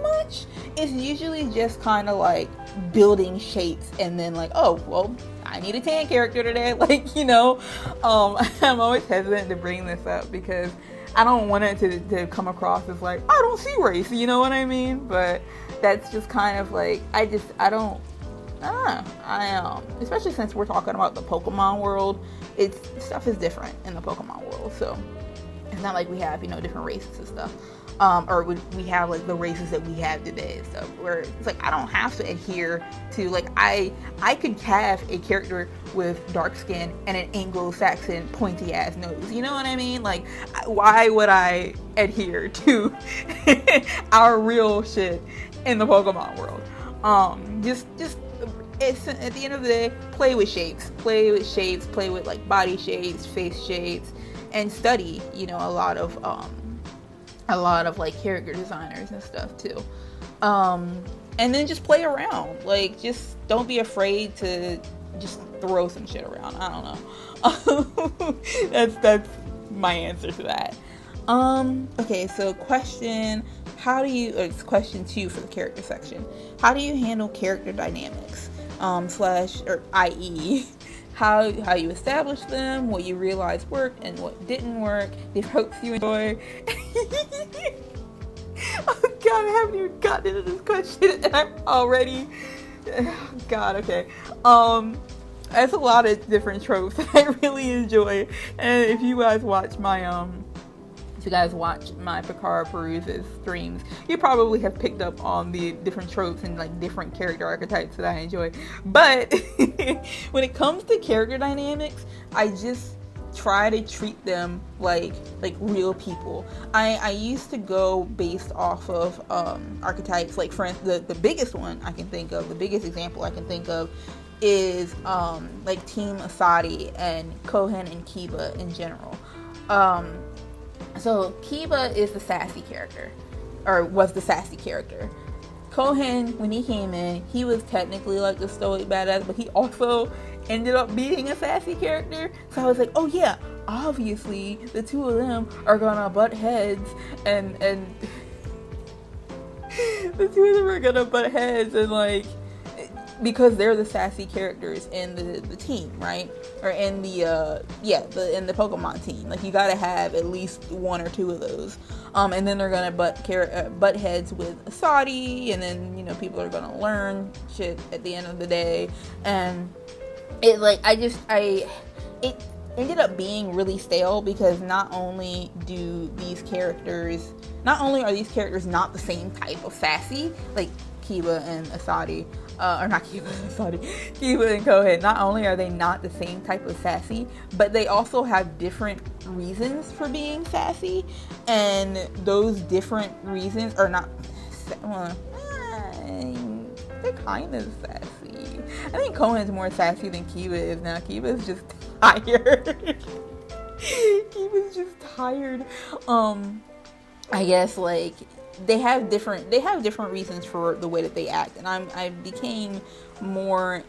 much. It's usually just kind of like building shapes, and then like, oh well, I need a tan character today, like, you know. I'm always hesitant to bring this up because I don't want it to come across as like, I don't see race, you know what I mean? But that's just kind of like, I don't, especially since we're talking about the Pokemon world, stuff is different in the Pokemon world, so it's not like we have, you know, different races and stuff. Or we have like the races that we have today, so where it's like I don't have to adhere to, like, I could have a character with dark skin and an Anglo-Saxon pointy ass nose, you know what I mean? Like, why would I adhere to our real shit in the Pokemon world? Just it's, at the end of the day, play with shapes, play with like body shapes, face shapes, and study, you know, a lot of like character designers and stuff too. And then just play around, like, just don't be afraid to just throw some shit around. I don't know. that's my answer to that. Okay, so question 2 for the character section. How do you handle character dynamics? I.e. how you establish them, what you realize worked and what didn't work, the approach you enjoy. Oh god, I haven't even gotten into this question and I'm already, god, okay. That's a lot of different tropes that I really enjoy, and if you guys watch my Picard Peruse's streams, you probably have picked up on the different tropes and like different character archetypes that I enjoy. But when it comes to character dynamics, I just try to treat them like real people. I used to go based off of archetypes. Like, for instance, the biggest one I can think of, the biggest example I can think of is like Team Asadi and Kohen and Kiba in general. So Kiba is the sassy character, or was the sassy character. Kohen, when he came in, he was technically like the stoic badass, but he also ended up being a sassy character. So I was like, oh yeah, obviously the two of them are gonna butt heads, and the two of them are gonna butt heads, and like, because they're the sassy characters in the team, right? Or in the in the Pokemon team. Like, you gotta have at least one or two of those. And then they're gonna butt heads with Asadi, and then, you know, people are gonna learn shit at the end of the day. And it, like, it ended up being really stale, because not only are these characters not the same type of sassy, like Kiba and Asadi, or not Kiba and Asadi, Kiba and Kohen, not only are they not the same type of sassy, but they also have different reasons for being sassy, and those different reasons are not, they're kind of sassy. I think Kohen's more sassy than Kiba is now. Kiba's just tired. Kiba's just tired. I guess, like, they have different reasons for the way that they act, and I became more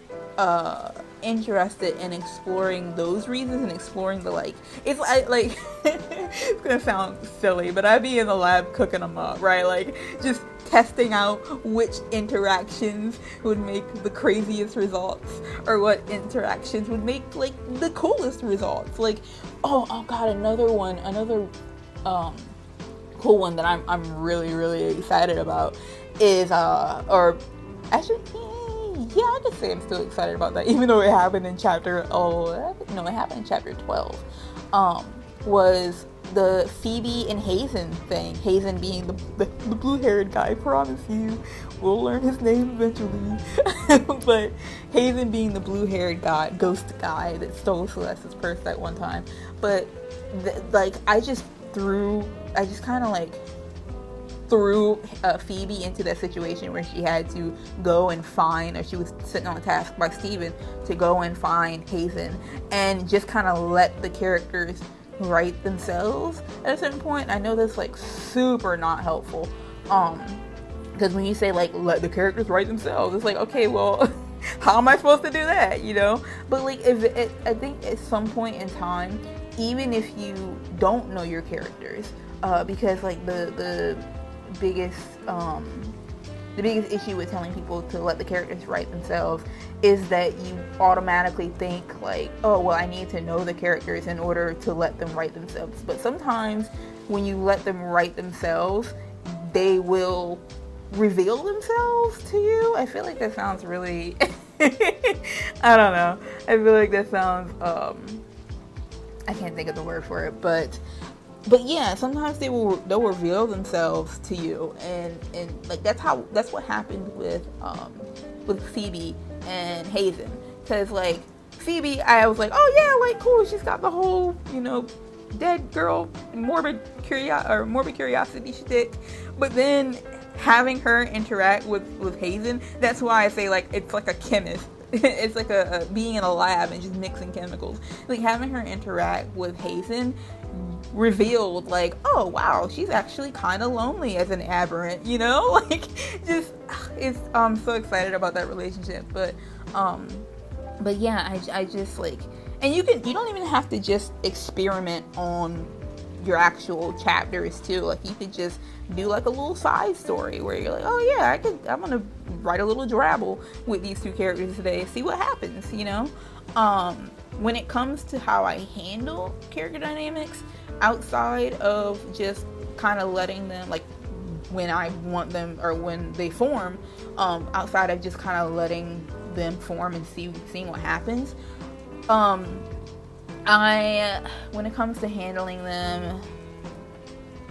interested in exploring those reasons, and exploring the, like, it's like it's gonna sound silly, but I'd be in the lab cooking them up, right? Like, just testing out which interactions would make the craziest results, or what interactions would make, like, the coolest results. Like, oh god, another cool one that I'm really, really excited about is or actually, yeah, I could say I'm still excited about that, even though it happened in chapter 12. Was the Phoebe and Hazen thing. Hazen being the blue-haired guy. I promise you, we'll learn his name eventually. But Hazen being the blue-haired guy, ghost guy that stole Celeste's purse that one time. But I just kind of like threw Phoebe into that situation where she had to go and find, or she was sitting on a task by Steven to go and find Hazen, and just kind of let the characters write themselves at a certain point. I know that's, like, super not helpful, because when you say, like, let the characters write themselves, it's like, okay, well, how am I supposed to do that, you know? But, like, I think at some point in time, even if you don't know your characters, because, like, the biggest issue with telling people to let the characters write themselves is that you automatically think, like, oh, well, I need to know the characters in order to let them write themselves. But sometimes when you let them write themselves, they will reveal themselves to you. I feel like that sounds really I don't know. I feel like that sounds I can't think of the word for it, but yeah, sometimes they'll reveal themselves to you, and like, that's what happened with Phoebe and Hazen. Because, like, Phoebe, I was like, oh yeah, like, cool, she's got the whole, you know, dead girl morbid curiosity shit. But then having her interact with Hazen, that's why I say, like, it's like a chemist. It's like a being in a lab and just mixing chemicals. Like, having her interact with Hazen revealed, like, oh wow, she's actually kind of lonely as an aberrant, you know? Like, just, I'm so excited about that relationship. But yeah, I just, like, and you don't even have to just experiment on your actual chapters too. Like, you could just do, like, a little side story where you're like, oh yeah, I'm gonna write a little drabble with these two characters today, see what happens, you know? When it comes to how I handle character dynamics outside of just kind of letting them, like, when I want them, or when they form, outside of just kind of letting them form and seeing what happens, when it comes to handling them,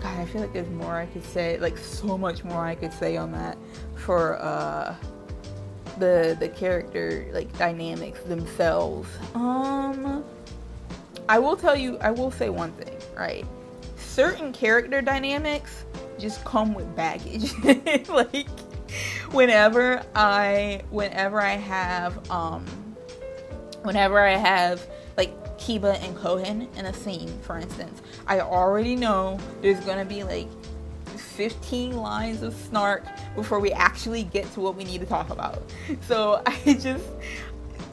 God, I feel like there's more I could say, like, so much more I could say on that for the character, like, dynamics themselves. I will say one thing, right? Certain character dynamics just come with baggage. Like, whenever I have like Kiba and Kohen in a scene, for instance, I already know there's gonna be, like, 15 lines of snark before we actually get to what we need to talk about. So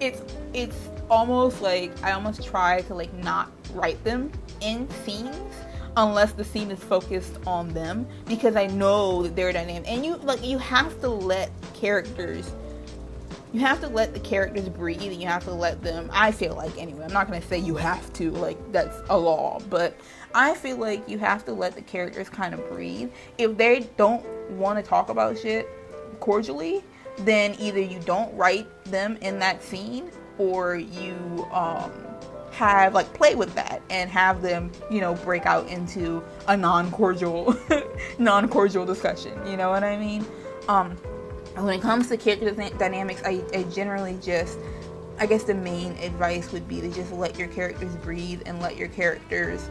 it's almost like I almost try to like not write them in scenes unless the scene is focused on them, because I know that they're dynamic. And you have to let the characters breathe, and you have to let them, I feel like, anyway, I'm not going to say you have to, like, that's a law, but I feel like you have to let the characters kind of breathe. If they don't want to talk about shit cordially, then either you don't write them in that scene, or you have like play with that and have them, break out into a non-cordial discussion. You know what I mean? When it comes to character dynamics, I generally just, I guess the main advice would be to just let your characters breathe and let your characters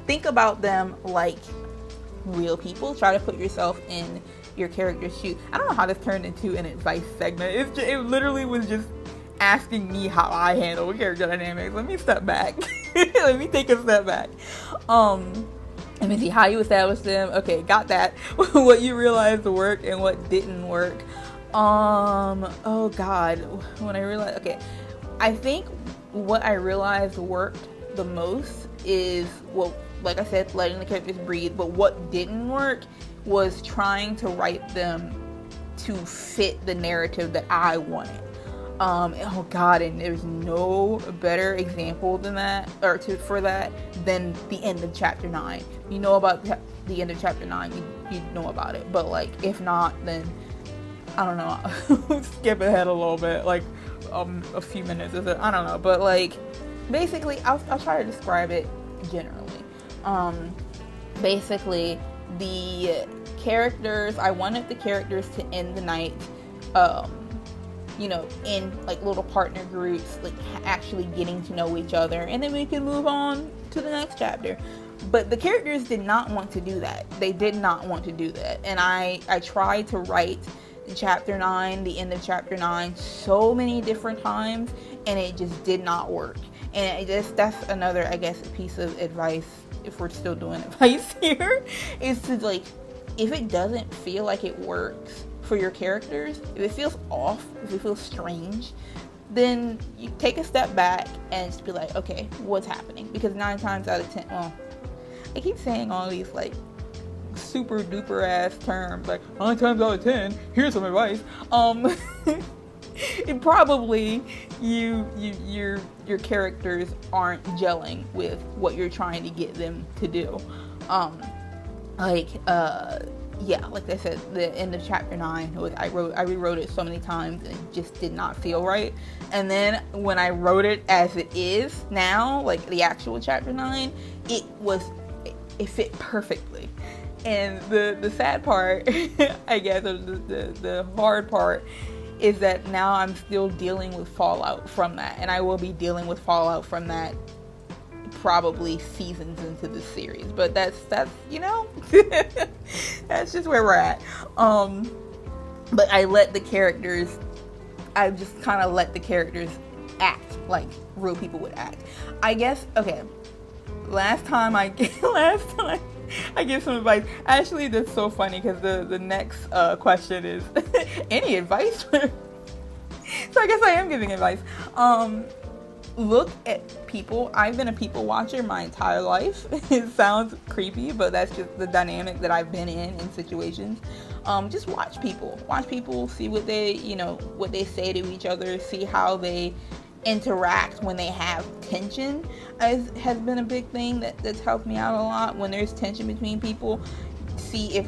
think about them like real people. Try to put yourself in your character's shoes. I don't know how this turned into an advice segment. It literally was just asking me how I handle character dynamics. Let me step back. Let me take a step back. Let me see how you establish them. Okay, got that. What you realized worked and what didn't work. Oh God, when I realized, okay, I think what I realized worked the most is, well, like I said, letting the characters breathe. But what didn't work was trying to write them to fit the narrative that I wanted. Oh God, and there's no better example than that, for that, than the end of chapter 9. You know about the end of chapter 9, you know about it. But like, if not, then I don't know. Skip ahead a little bit, like a few minutes. I don't know, but like, basically, I'll try to describe it generally. Basically, the characters, I wanted the characters to end the night, in like little partner groups, like actually getting to know each other, and then we can move on to the next chapter. But the characters did not want to do that. They did not want to do that. And I tried to write chapter 9, the end of chapter 9, so many different times, and it just did not work. And that's another, I guess, piece of advice, if we're still doing advice here, is to, like, if it doesn't feel like it works for your characters, if it feels off, if it feels strange, then you take a step back and just be like, okay, what's happening? Because 9 times out of 10, well, I keep saying all these like super duper ass terms, like 9 times out of 10, here's some advice. It probably your characters aren't gelling with what you're trying to get them to do. Yeah, like I said, the end of chapter 9, I rewrote it so many times and it just did not feel right. And then when I wrote it as it is now, like the actual chapter 9, it fit perfectly. And the sad part, I guess, or the hard part, is that now I'm still dealing with fallout from that, and I will be dealing with fallout from that probably seasons into the series. But that's that's just where we're at. But I just kind of let the characters act like real people would act. I guess, okay, last time I give some advice. Actually, that's so funny because the next question is any advice? So I guess I am giving advice. Look at people. I've been a people watcher my entire life. It sounds creepy, but that's just the dynamic that I've been in situations. Just watch people. See what they say to each other. See how they interact when they have tension. Has been a big thing that's helped me out a lot. When there's tension between people, see if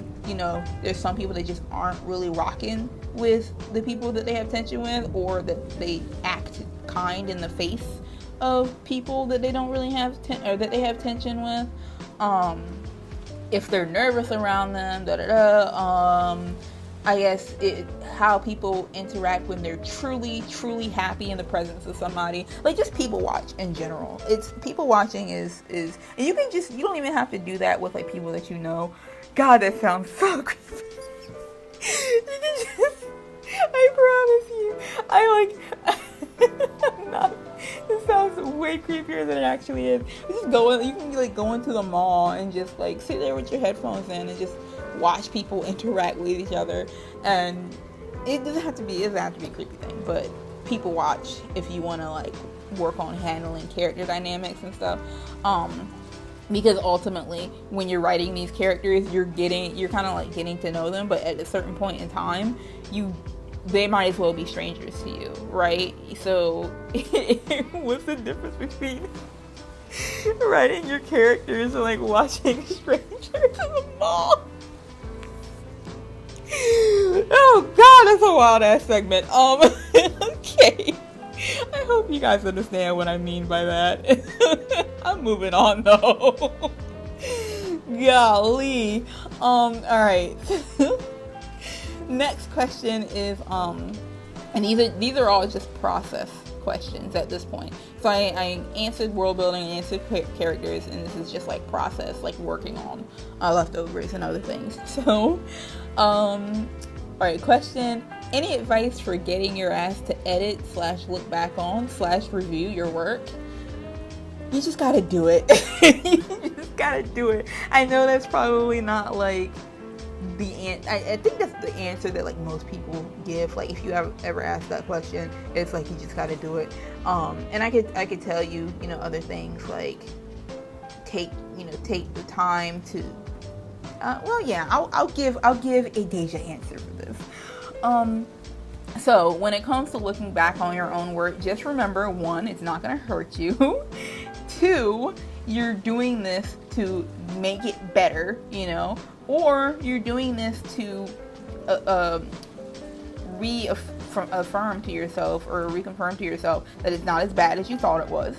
there's some people that just aren't really rocking with the people that they have tension with, or that they act kind in the face of people that they don't really have or that they have tension with. If they're nervous around them, I guess how people interact when they're truly, truly happy in the presence of somebody. Like, just people watch in general. It's people watching is, and you don't even have to do that with like people that you know. God, that sounds so creepy. I promise you, I'm not. This sounds way way creepier than it actually is. You can like go into the mall and just like sit there with your headphones in and just watch people interact with each other. And it doesn't have to be a creepy thing, but people watch if you want to like work on handling character dynamics and stuff. Because ultimately, when you're writing these characters, you're kind of like getting to know them, but at a certain point in time, they might as well be strangers to you, right? So, what's the difference between writing your characters and like watching strangers in the mall? Oh God, that's a wild ass segment. Okay. I hope you guys understand what I mean by that. I'm moving on though. Golly. Alright. Next question is and these are all just process questions at this point. So I answered world building, I answered characters, and this is just like process, like working on leftovers and other things. So alright, question. Any advice for getting your ass to edit / look back on / review your work? You just gotta do it. You just gotta do it. I know that's probably not like I think that's the answer that like most people give. Like if you ever ask that question, it's like you just gotta do it. And I could tell you, other things like take the time to. I'll give a Deja answer for this. So when it comes to looking back on your own work, just remember, 1, it's not going to hurt you. 2, you're doing this to make it better, or you're doing this to reaffirm to yourself or reconfirm to yourself that it's not as bad as you thought it was,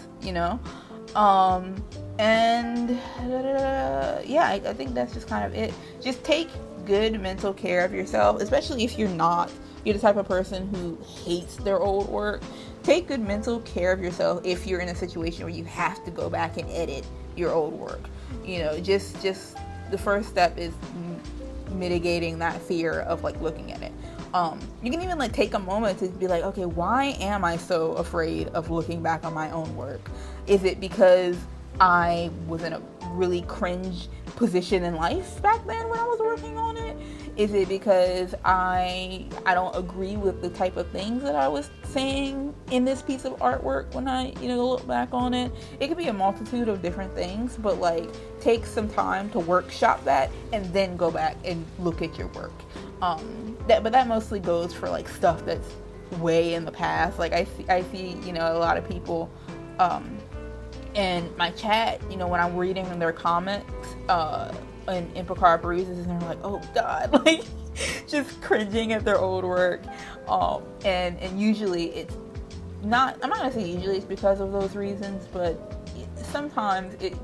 and I think that's just kind of it. Just take good mental care of yourself, especially if you're the type of person who hates their old work. Take good mental care of yourself if you're in a situation where you have to go back and edit your old work. Just the first step is mitigating that fear of like looking at it. You can even like take a moment to be like, okay, why am I so afraid of looking back on my own work? Is it because I was in a really cringe position in life back then when I was working on it? Is it because I don't agree with the type of things that I was saying in this piece of artwork when I look back on it? It could be a multitude of different things, but like take some time to workshop that and then go back and look at your work. But that mostly goes for like stuff that's way in the past. Like I see a lot of people in my chat, when I'm reading their comments in Picard Bruises, and they're like, oh God, like just cringing at their old work. And usually it's not, I'm not gonna say usually it's because of those reasons, but sometimes it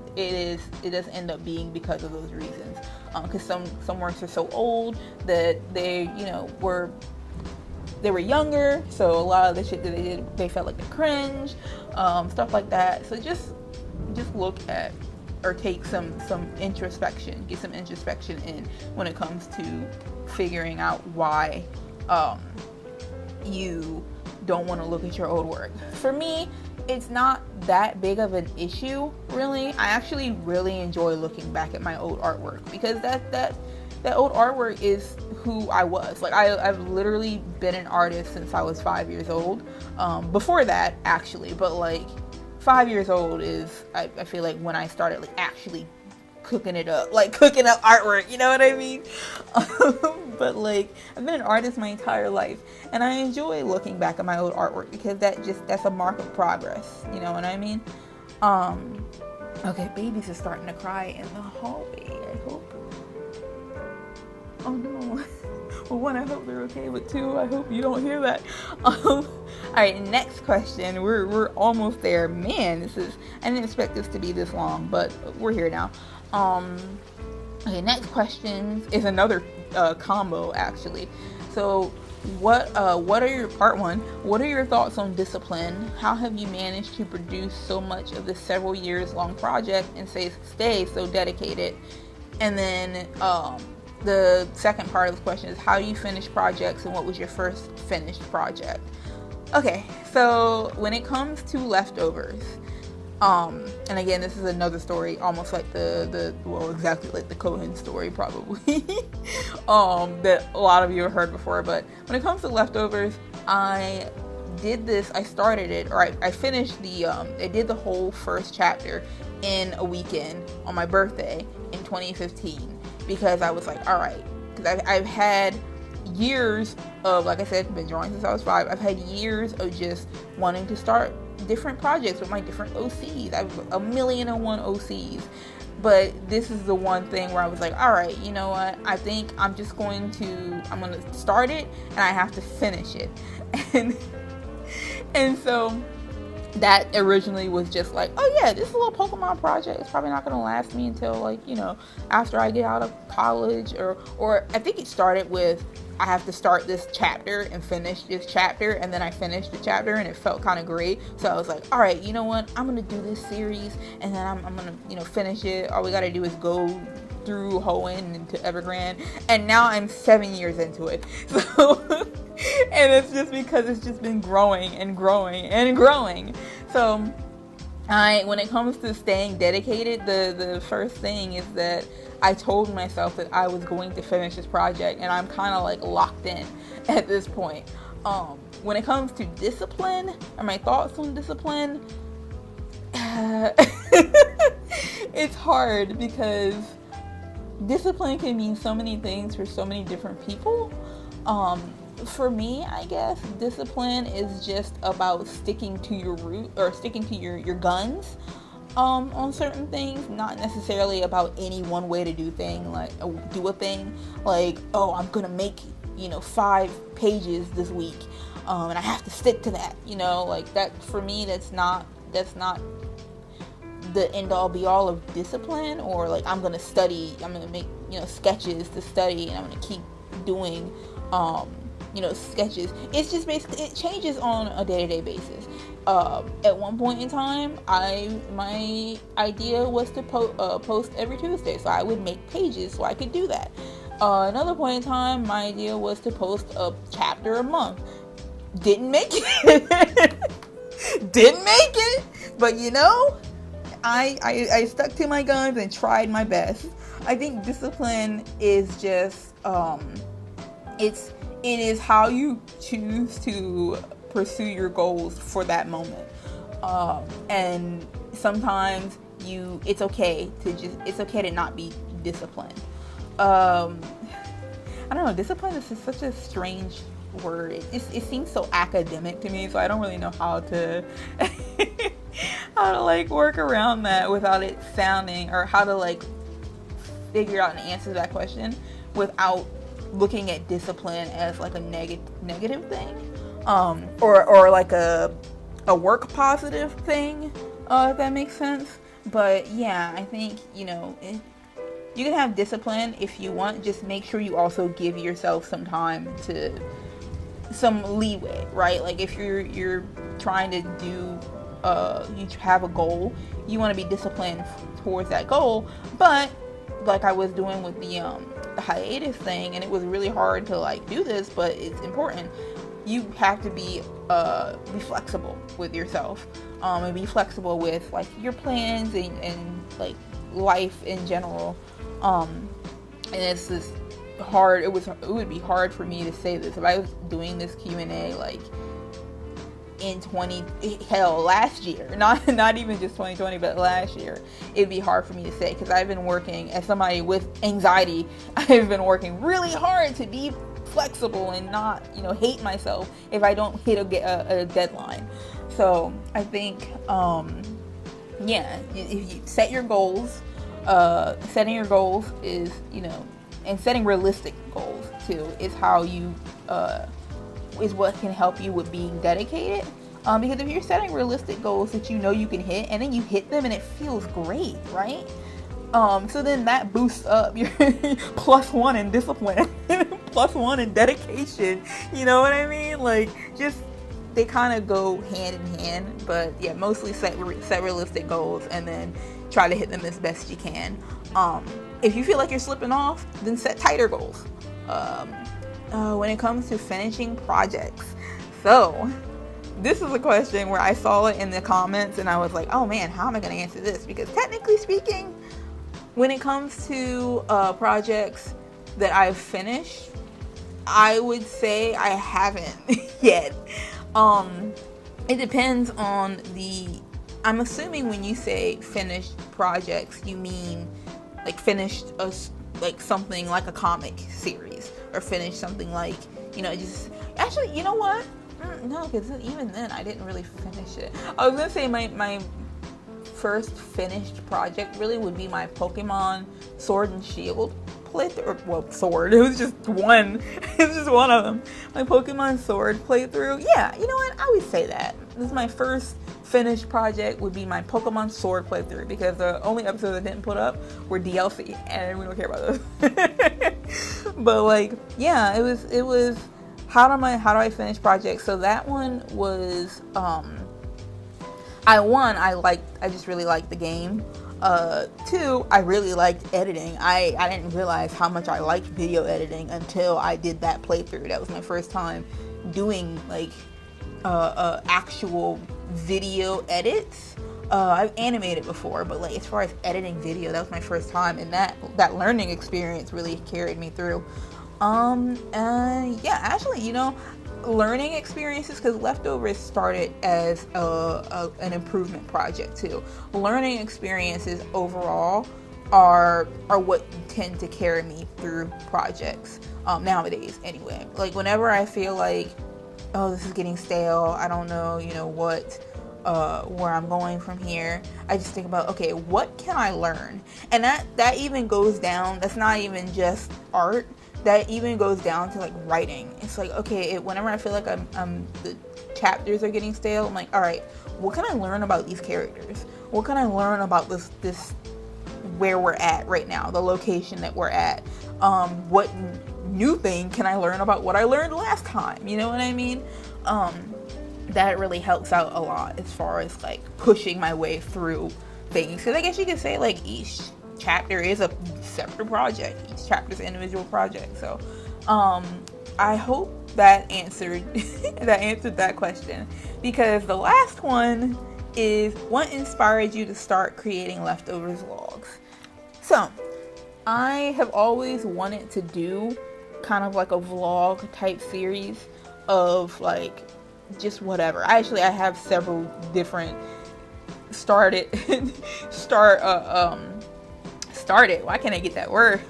does end up being because of those reasons. Because some works are so old that they were younger, so a lot of the shit that they did, they felt like they cringe, stuff like that. So just look at or take some introspection, get some introspection in when it comes to figuring out why you don't want to look at your old work. For me, it's not that big of an issue, really. I actually really enjoy looking back at my old artwork because that old artwork is who I was. Like I've literally been an artist since I was 5 years old. Before that, actually, but like 5 years old is I feel like when I started like actually cooking up artwork, you know what I mean? But like I've been an artist my entire life, and I enjoy looking back at my old artwork because that's a mark of progress, you know what I mean? Okay, babies are starting to cry in the hallway. I hope. Oh no. Well, 1, I hope they're okay, but 2, I hope you don't hear that. All right, next question. We're almost there. Man, I didn't expect this to be this long, but we're here now. Okay, next question is another combo, actually. So, what are your part 1? What are your thoughts on discipline? How have you managed to produce so much of this several years long project and stay so dedicated? And then the second part of the question is, how do you finish projects and what was your first finished project? Okay, so when it comes to leftovers, And again, this is another story, almost like exactly like the Cohen story, probably, that a lot of you have heard before. But when it comes to leftovers, I started it, or I finished I did the whole first chapter in a weekend on my birthday in 2015, because I was like, all right, because I've had years of, like I said, I've been drawing since I was 5. I've had years of just wanting to start different projects with my different OCs. I have 1,000,001 OCs. But this is the one thing where I was like, all right, you know what? I think I'm going to start it, and I have to finish it. And so that originally was just like, oh yeah, this is a little Pokemon project. It's probably not going to last me until, like, after I get out of college, or I think it started with, I have to start this chapter and finish this chapter, and then I finished the chapter and it felt kind of great. So I was like, all right, you know what? I'm going to do this series, and then I'm going to, finish it. All we got to do is go through Hoenn into Evergrande, and now I'm 7 years into it. So, and it's just because it's just been growing and growing and growing. So when it comes to staying dedicated, the first thing is that I told myself that I was going to finish this project, and I'm kind of like locked in at this point. When it comes to discipline, or my thoughts on discipline, it's hard, because discipline can mean so many things for so many different people. For me, I guess discipline is just about sticking to your root, or sticking to your guns on certain things, not necessarily about any one way to do a thing, like, oh, I'm gonna make 5 pages this week, and I have to stick to that, like that. For me, that's not the end all be all of discipline. Or like, I'm gonna make sketches to study, and I'm gonna keep doing sketches. It's just basically, it changes on a day-to-day basis. At one point in time, my idea was to post every Tuesday, so I would make pages so I could do that. Another point in time, my idea was to post a chapter a month. Didn't make it. Didn't make it, but I stuck to my guns and tried my best. I think discipline is just it is how you choose to pursue your goals for that moment. And sometimes it's okay to not be disciplined. I don't know, discipline is just such a strange word. It seems so academic to me, so I don't really know how to like work around that without it sounding, or how to like figure out an answer to that question without looking at discipline as like a negative thing, or like a work positive thing, if that makes sense. But yeah, I think you can have discipline if you want. Just make sure you also give yourself some leeway, right? Like if you're trying to do you have a goal, you want to be disciplined towards that goal. But like I was doing with the hiatus thing, and it was really hard to like do this, but it's important. You have to be flexible with yourself, and be flexible with like your plans and like life in general. And it's just hard. It would be hard for me to say this if I was doing this Q&A like in last year, not even just 2020, but last year. It'd be hard for me to say, because I've been working, as somebody with anxiety, I've been working really hard to be flexible and not hate myself if I don't hit a deadline. So I think if you set your goals, setting your goals is and setting realistic goals too is how you is what can help you with being dedicated. Because if you're setting realistic goals that you can hit, and then you hit them and it feels great, right? So then that boosts up your +1 in discipline, +1 in dedication. You know what I mean? Like, just they kind of go hand in hand. But yeah, mostly set realistic goals and then try to hit them as best you can. If you feel like you're slipping off, then set tighter goals. When it comes to finishing projects, so this is a question where I saw it in the comments and I was like, oh man, how am I going to answer this? Because technically speaking, when it comes to projects that I've finished, I would say I haven't yet. It depends on I'm assuming when you say finished projects, you mean like finished like something like a comic series, or finished something like, just actually, you know what? No, because even then I didn't really finish it. I was gonna say my first finished project really would be my Pokemon Sword and Shield playthrough. Well, Sword. It was just one. It was just one of them. My Pokemon Sword playthrough. Yeah, you know what? I would say that. This is my first finished project would be my Pokemon Sword playthrough, because the only episodes I didn't put up were DLC, and we don't care about those. But like, yeah, it was how do I finish projects? So that one was I just really liked the game. Two, I really liked editing. I didn't realize how much I liked video editing until I did that playthrough. That was my first time doing like actual video edits. I've animated before, but like as far as editing video, that was my first time, and that learning experience really carried me through. Yeah, actually, learning experiences, because Leftovers started as an improvement project too. Learning experiences overall are what tend to carry me through projects nowadays. Anyway, like whenever I feel like, oh, this is getting stale, I don't know, where I'm going from here, I just think about, okay, what can I learn? And that even goes down. That's not even just art. That even goes down to like writing. It's like, okay, whenever I feel like the chapters are getting stale, I'm like, all right, what can I learn about these characters? What can I learn about this where we're at right now, the location that we're at? What new thing can I learn about what I learned last time? You know what I mean? That really helps out a lot as far as like pushing my way through things. Because I guess you could say like each chapter is a separate project. Each chapter is an individual project. So I hope that answered that question, because the last one is, what inspired you to start creating Leftovers vlogs? So I have always wanted to do kind of like a vlog type series of like just whatever. I have several different started. Why can't I get that word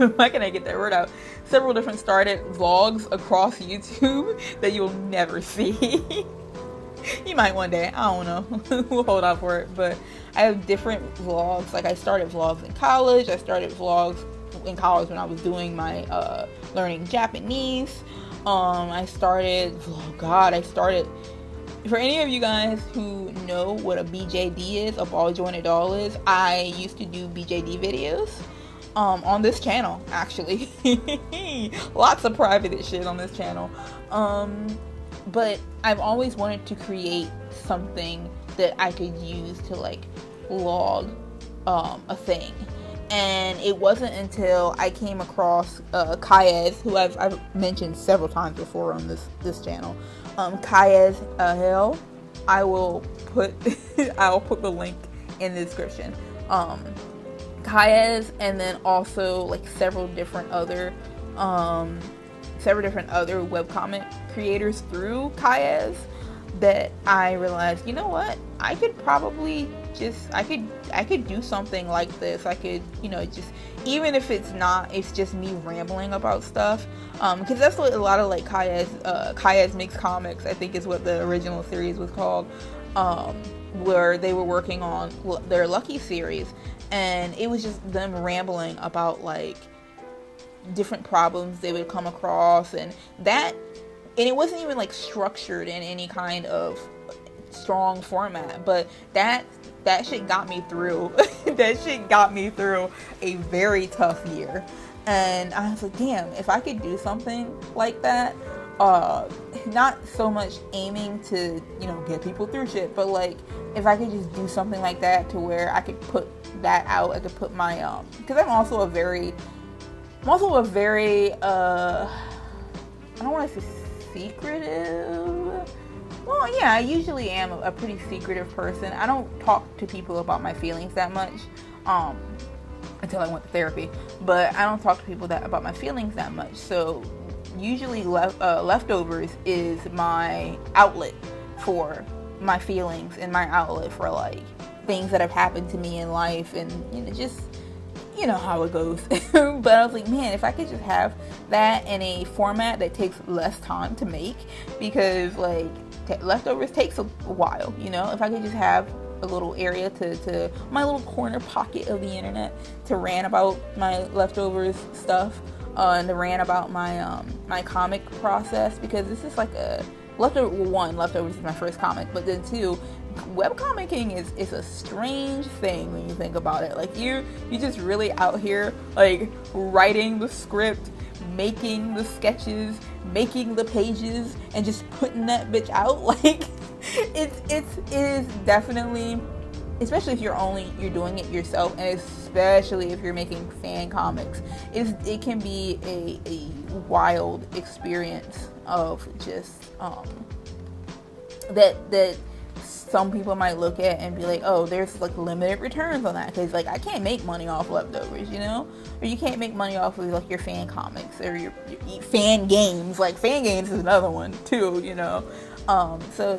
out? Several different started vlogs across YouTube that you'll never see. You might one day. I don't know. We'll hold out for it. But I have different vlogs. Like I started vlogs in college. I started vlogs in college when I was doing my learning Japanese. I started. For any of you guys who know what a BJD is, a ball jointed doll is, I used to do BJD videos on this channel, actually. Lots of private shit on this channel. But I've always wanted to create something that I could use to like log a thing. And it wasn't until I came across Kayez, who I've mentioned several times before on this channel. Kayez Hell. I'll put the link in the description. Kayez, and then also like several different other webcomic creators through Kayez, that I realized, you know what, I could probably I could do something like this. I could, just, even if it's just me rambling about stuff, because that's what a lot of like Kayez Makes Comics, I think is what the original series was called, where they were working on their Lucky series, and it was just them rambling about like different problems they would come across, and it wasn't even like structured in any kind of strong format, but that shit got me through. That shit got me through a very tough year. And I was like, damn, if I could do something like that, not so much aiming to, get people through shit, but like if I could just do something like that to where I could put that out, I could put my because I'm also a very I don't want to say secretive, Well, yeah, I usually am a pretty secretive person. I don't talk to people about my feelings that much, um, until I went to therapy. But I don't talk to people about my feelings that much. So usually, leftovers is my outlet for my feelings and my outlet for like things that have happened to me in life, and just how it goes. But I was like, man, if I could just have that in a format that takes less time to make, because like leftovers takes a while, if I could just have a little area to my little corner pocket of the internet to rant about my leftovers stuff, and to rant about my comic process, because this is like a leftovers is my first comic, but then two, webcomicking is a strange thing when you think about it. Like you just really out here like writing the script, making the sketches, making the pages, and just putting that bitch out. Like it is definitely, especially if you're doing it yourself, and especially if you're making fan comics, it can be a wild experience of just that some people might look at and be like, oh, there's like limited returns on that, because like I can't make money off leftovers, or you can't make money off of like your fan comics or your fan games. Like fan games is another one too, so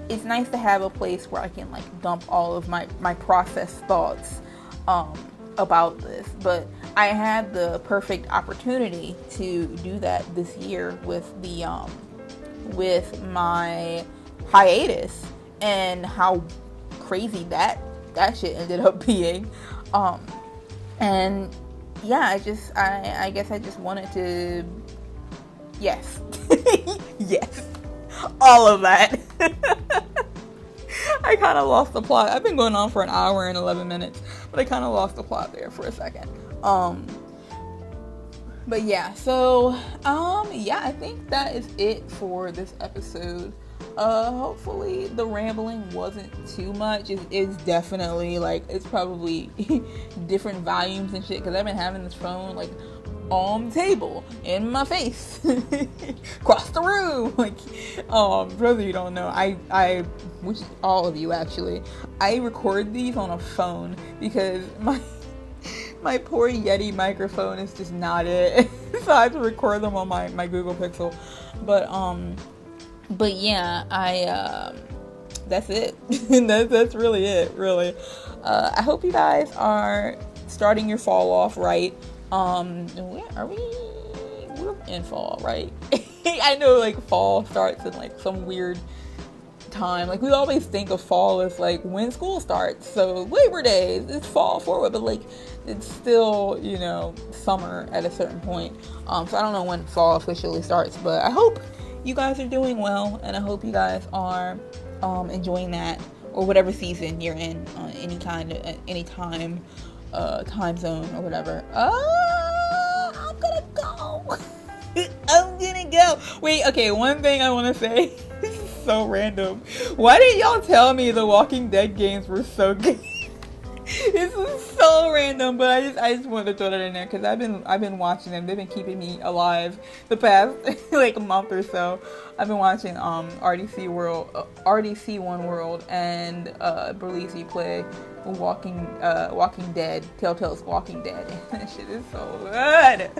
it's nice to have a place where I can like dump all of my processed thoughts about this. But I had the perfect opportunity to do that this year with with my hiatus, and how crazy that shit ended up being. And yeah, I guess I just wanted to, yes. Yes, all of that. I kind of lost the plot. I've been going on for an hour and 11 minutes, but I kind of lost the plot there for a second. But yeah, so yeah, I think that is it for this episode. Hopefully the rambling wasn't too much. It's definitely like, it's probably different volumes and shit, because I've been having this phone like on the table in my face across the room. Like for those of you who don't know, I which all of you actually, I record these on a phone because my poor Yeti microphone is just not it. So I have to record them on my Google Pixel. But yeah, that's it. That's really it, really. I hope you guys are starting your fall off right. Where are we? We're in fall, right? I know like fall starts in like some weird time. Like we always think of fall as like when school starts. So Labor Day is fall forward, but like it's still, summer at a certain point. So I don't know when fall officially starts, but I hope you guys are doing well, and I hope you guys are enjoying that, or whatever season you're in, any time zone or whatever. I'm gonna go. I'm gonna go. Wait, okay, one thing I want to say. This is so random. Why didn't y'all tell me the Walking Dead games were so good? This is so random, but I just wanted to throw that in there, because I've been watching them. They've been keeping me alive the past like a month or so. I've been watching RDC One World, and Berlisi play Walking Dead, Telltale's Walking Dead. That shit is so good.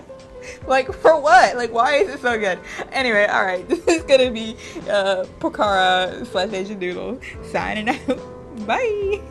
Like, for what? Like, why is it so good? Anyway, alright, this is gonna be Pokara /Asian Doodle signing out. Bye!